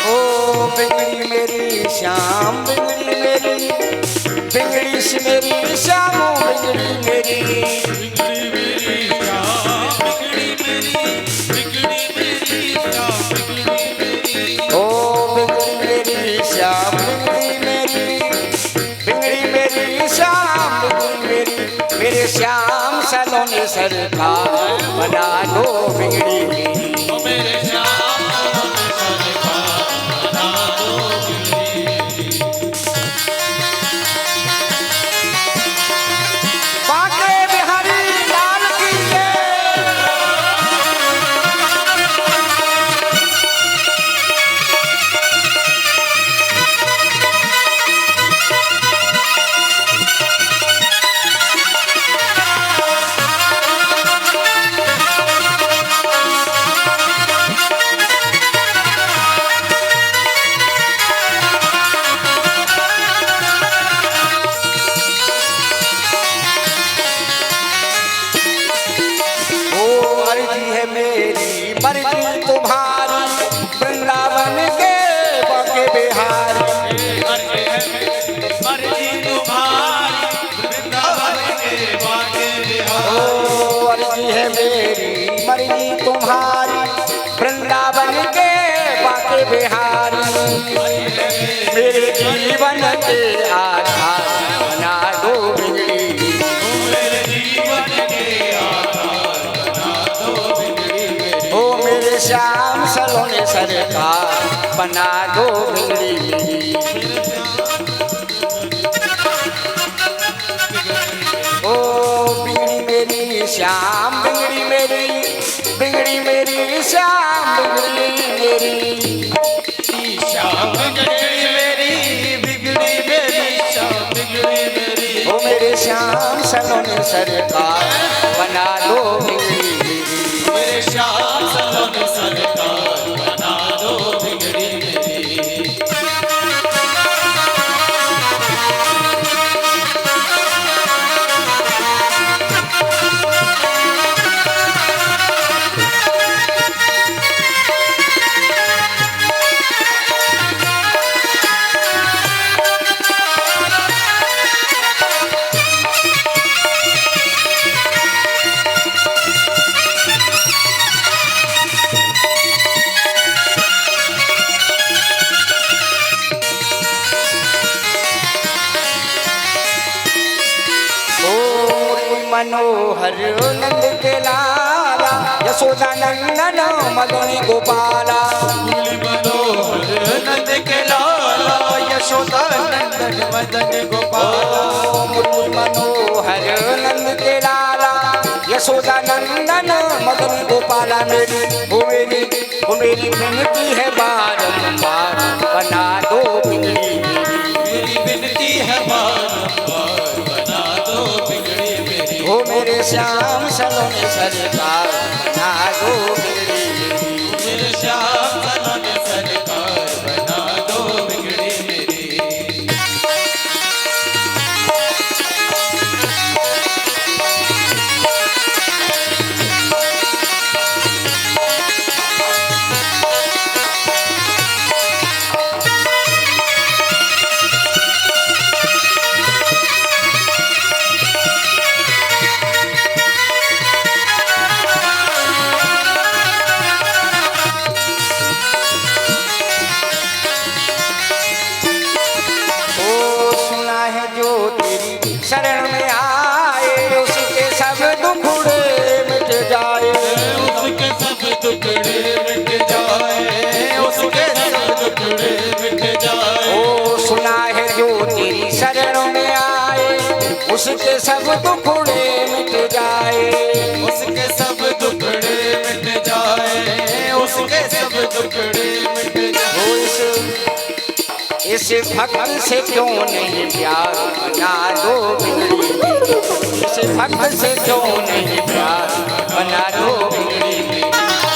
ओ बिगड़ी मेरी श्याम, बिगड़ी मेरी, बिगड़ी सी मेरी श्यामो, बिगड़ी मेरी। बिगड़ी मेरी श्याम, बिगड़ी मेरी, बिगड़ी मेरी श्याम, बिगड़ी मेरी। ओ बिगड़ी मेरी श्याम, बिगड़ी मेरी, बिगड़ी मेरी श्याम, बिगड़ी मेरी। मेरे श्याम सलोने सरकार, बना दो बिगड़ी मेरी। ओ मेरे श्याम सरकार, बना दो बिगड़ी मेरी। बांके बिहारी लाल की जय। मेरी मर्जी तुम्हारी, वृंदावन के बांके बिहारी। मर्जी तुम्हारी, वृंदावन के बांके बिहारी। ओ अर्जी है मेरी मर्जी तुम्हारी, वृंदावन के बांके बिहारी। मेरे जीवन के आधार, बना दो बिगड़ी। मेरे जीवन के आधार, बना दो बिगड़ी मेरी। ओ मेरे श्याम सलोने सरकार, बना दो बिगड़ी मेरी। ओ बिगड़ी मेरी श्याम, बिगड़ी मेरी, बिगड़ी मेरी श्याम, बिगड़ी मेरी। श्याम बिगड़ी मेरी, बिगड़ी मेरी श्याम, बिगड़ी मेरी। ओ मेरे श्याम सलोने सरकार, बना दो बिगड़ी मेरी। मेरे श्याम सलोने सरकार, बना दो बिगड़ी मेरी। मनोहर नंद के लाला, यशोदा नंदन मदन गोपाला। मुरली मनोहर नंद के लाला, यशोदा नंदन मदन गोपाला। मुरली मनोहर नंद के लाला, यशोदा नंदन मदन गोपाला। मेरी वो मेरी विनती है बारंबार, बना दो बिगड़ी मेरी। मेरी विनती है बारंबार, बना दो बिगड़ी मेरी। ओ मेरे श्याम सलोने सरकार, बना दो बिगड़ी मेरी। मेरे श्याम सलोने सरकार, बना दो बिगड़ी मेरी। दुखड़े मिट जाए, उसके सब दुखड़े मिट जाए, उसके सब दुखड़े मिट जाए। ओ सुना है जो तेरी शरणों में आए, उसके सब दुखड़े मिट जाए, उसके सब दुखड़े मिट जाए, उसके सब दुखड़े मिट जाए। ओ इस भक्त से क्यों नहीं प्यार बना दो बिगड़ी मेरी, इस भक्त से क्यों नहीं प्यार बना दो बिगड़ी मेरी,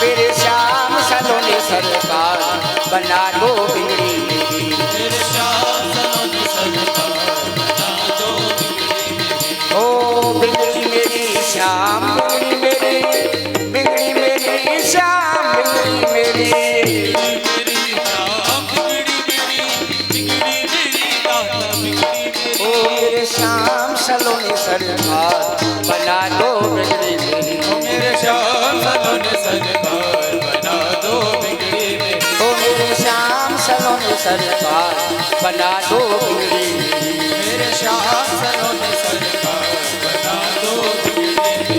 मेरे श्याम सलोने सरकार बना दो बिगड़ी मेरी, मेरे श्याम सलोने सरकार बना दो बिगड़ी मेरी। ओ बिगड़ी मेरी श्याम, बिगड़ी मेरी, बिगड़ी मेरी श्याम, बिगड़ी मेरी, श्याम सलोने सरकार बना दो बिगड़ी मेरी, मेरे श्याम सलोने सरकार बना दो बिगड़ी मेरी। ओ मेरे श्याम सलोने सरकार बना दो बिगड़ी मेरी, मेरे श्याम सलोने सरकार बना दो बिगड़ी मेरी।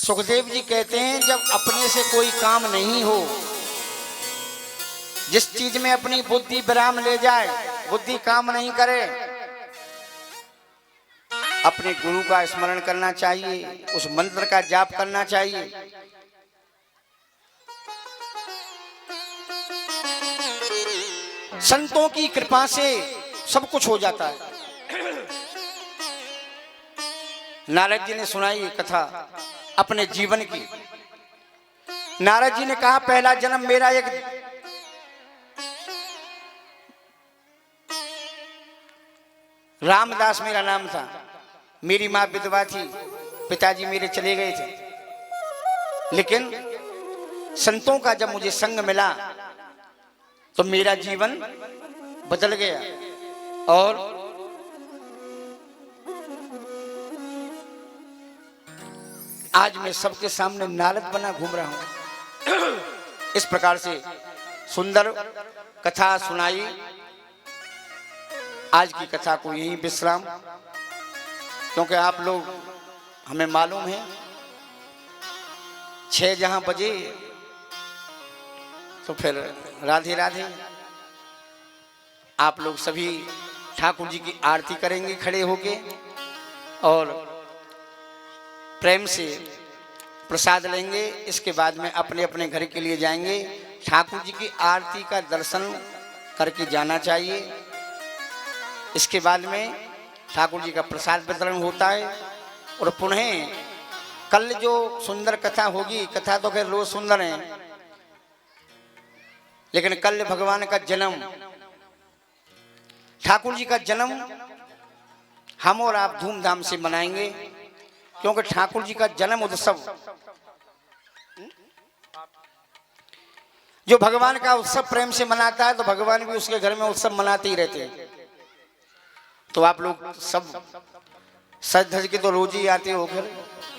सुखदेव जी कहते हैं जब अपने से कोई काम नहीं हो, जिस चीज में अपनी बुद्धि विराम ले जाए, बुद्धि काम नहीं करे, अपने गुरु का स्मरण करना चाहिए, उस मंत्र का जाप करना चाहिए। संतों की कृपा से सब कुछ हो जाता है। नारद जी ने सुनाई कथा अपने जीवन की। नारद जी ने कहा पहला जन्म मेरा एक रामदास मेरा नाम था, मेरी माँ विधवा थी, पिताजी मेरे चले गए थे, लेकिन संतों का जब मुझे संग मिला तो मेरा जीवन बदल गया और आज मैं सबके सामने नारद बना घूम रहा हूं। इस प्रकार से सुंदर कथा सुनाई। आज की कथा को यहीं विश्राम, क्योंकि आप लोग हमें मालूम है 6 जहां बजे तो फिर राधे राधे। आप लोग सभी ठाकुर जी की आरती करेंगे खड़े होके और प्रेम से प्रसाद लेंगे। इसके बाद में अपने अपने घर के लिए जाएंगे। ठाकुर जी की आरती का दर्शन करके जाना चाहिए। इसके बाद में ठाकुर जी का प्रसाद वितरण होता है और पुनः कल जो सुंदर कथा होगी, कथा तो खैर रोज सुंदर है, लेकिन कल भगवान का जन्म, ठाकुर जी का जन्म हम और आप धूमधाम से मनाएंगे, क्योंकि ठाकुर जी का जन्म उत्सव, जो भगवान का उत्सव प्रेम से मनाता है तो भगवान भी उसके घर में उत्सव मनाते ही रहते हैं। तो आप लोग सब सज धज के तो रोज ही आते हो घर,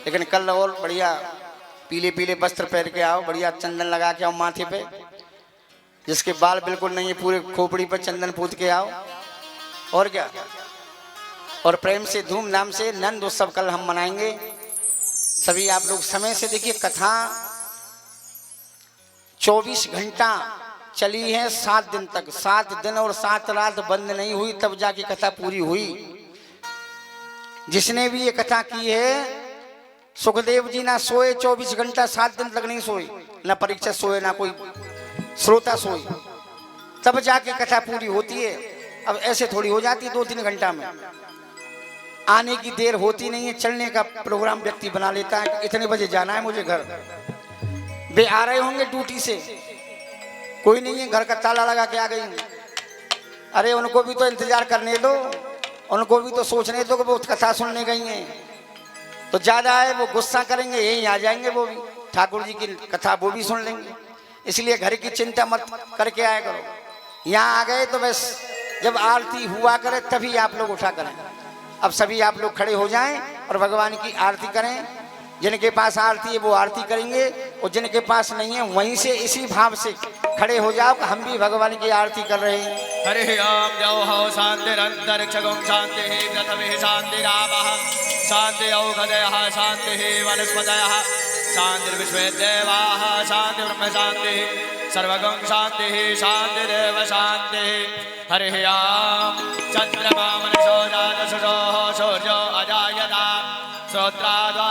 लेकिन कल और बढ़िया पीले पीले वस्त्र पहन के आओ, बढ़िया चंदन लगा के आओ माथे पे, जिसके बाल बिल्कुल नहीं है पूरे खोपड़ी पर चंदन पूत के आओ। और क्या, और प्रेम से धूमधाम से नंद उत्सव कल हम मनाएंगे। सभी आप लोग समय से देखिए, कथा 24 घंटा चली है, 7 दिन तक, 7 दिन और 7 रात बंद नहीं हुई, तब जाके कथा पूरी हुई। जिसने भी ये कथा की है, सुखदेव जी ना सोए 24 घंटा, 7 दिन तक नहीं सोए, ना परीक्षा सोए, ना कोई श्रोता सोए, तब जाके कथा पूरी होती है। अब ऐसे थोड़ी हो जाती 2-3 घंटा में, आने की देर होती नहीं है, चलने का प्रोग्राम व्यक्ति बना लेता है, इतने बजे जाना है मुझे घर। वे आ रहे होंगे ड्यूटी से, कोई नहीं है, घर का ताला लगा के आ गई। अरे उनको भी तो इंतजार करने दो, उनको भी तो सोचने दो कि वो कथा सुनने गई हैं। तो ज्यादा है वो गुस्सा करेंगे, यहीं आ जाएंगे वो भी, ठाकुर जी की कथा वो भी सुन लेंगे। इसलिए घर की चिंता मत करके आया करो। यहाँ आ गए तो बस जब आरती हुआ करे तभी आप लोग उठा करें। अब सभी आप लोग खड़े हो जाएं और भगवान की आरती करें। जिनके पास आरती है वो आरती करेंगे, और जिनके पास नहीं है वहीं से इसी भाव से खड़े हो जाओ कि हम भी भगवान की आरती कर रहे हैं। हरि ओम द्यौः शान्तिरन्तरिक्षगुं शान्तिः पृथिवी शान्तिरापः शान्ति औषधयः शान्तिः वनस्पतयः शान्तिर्विश्वे देवाः शान्तिर्ब्रह्म शान्तिः सर्वगुं शान्तिः शान्तिरेव शान्तिः। हरि ओम चन्द्रमा मनसो जातशुचोः सूर्यो अजायत श्रोत्राद्वा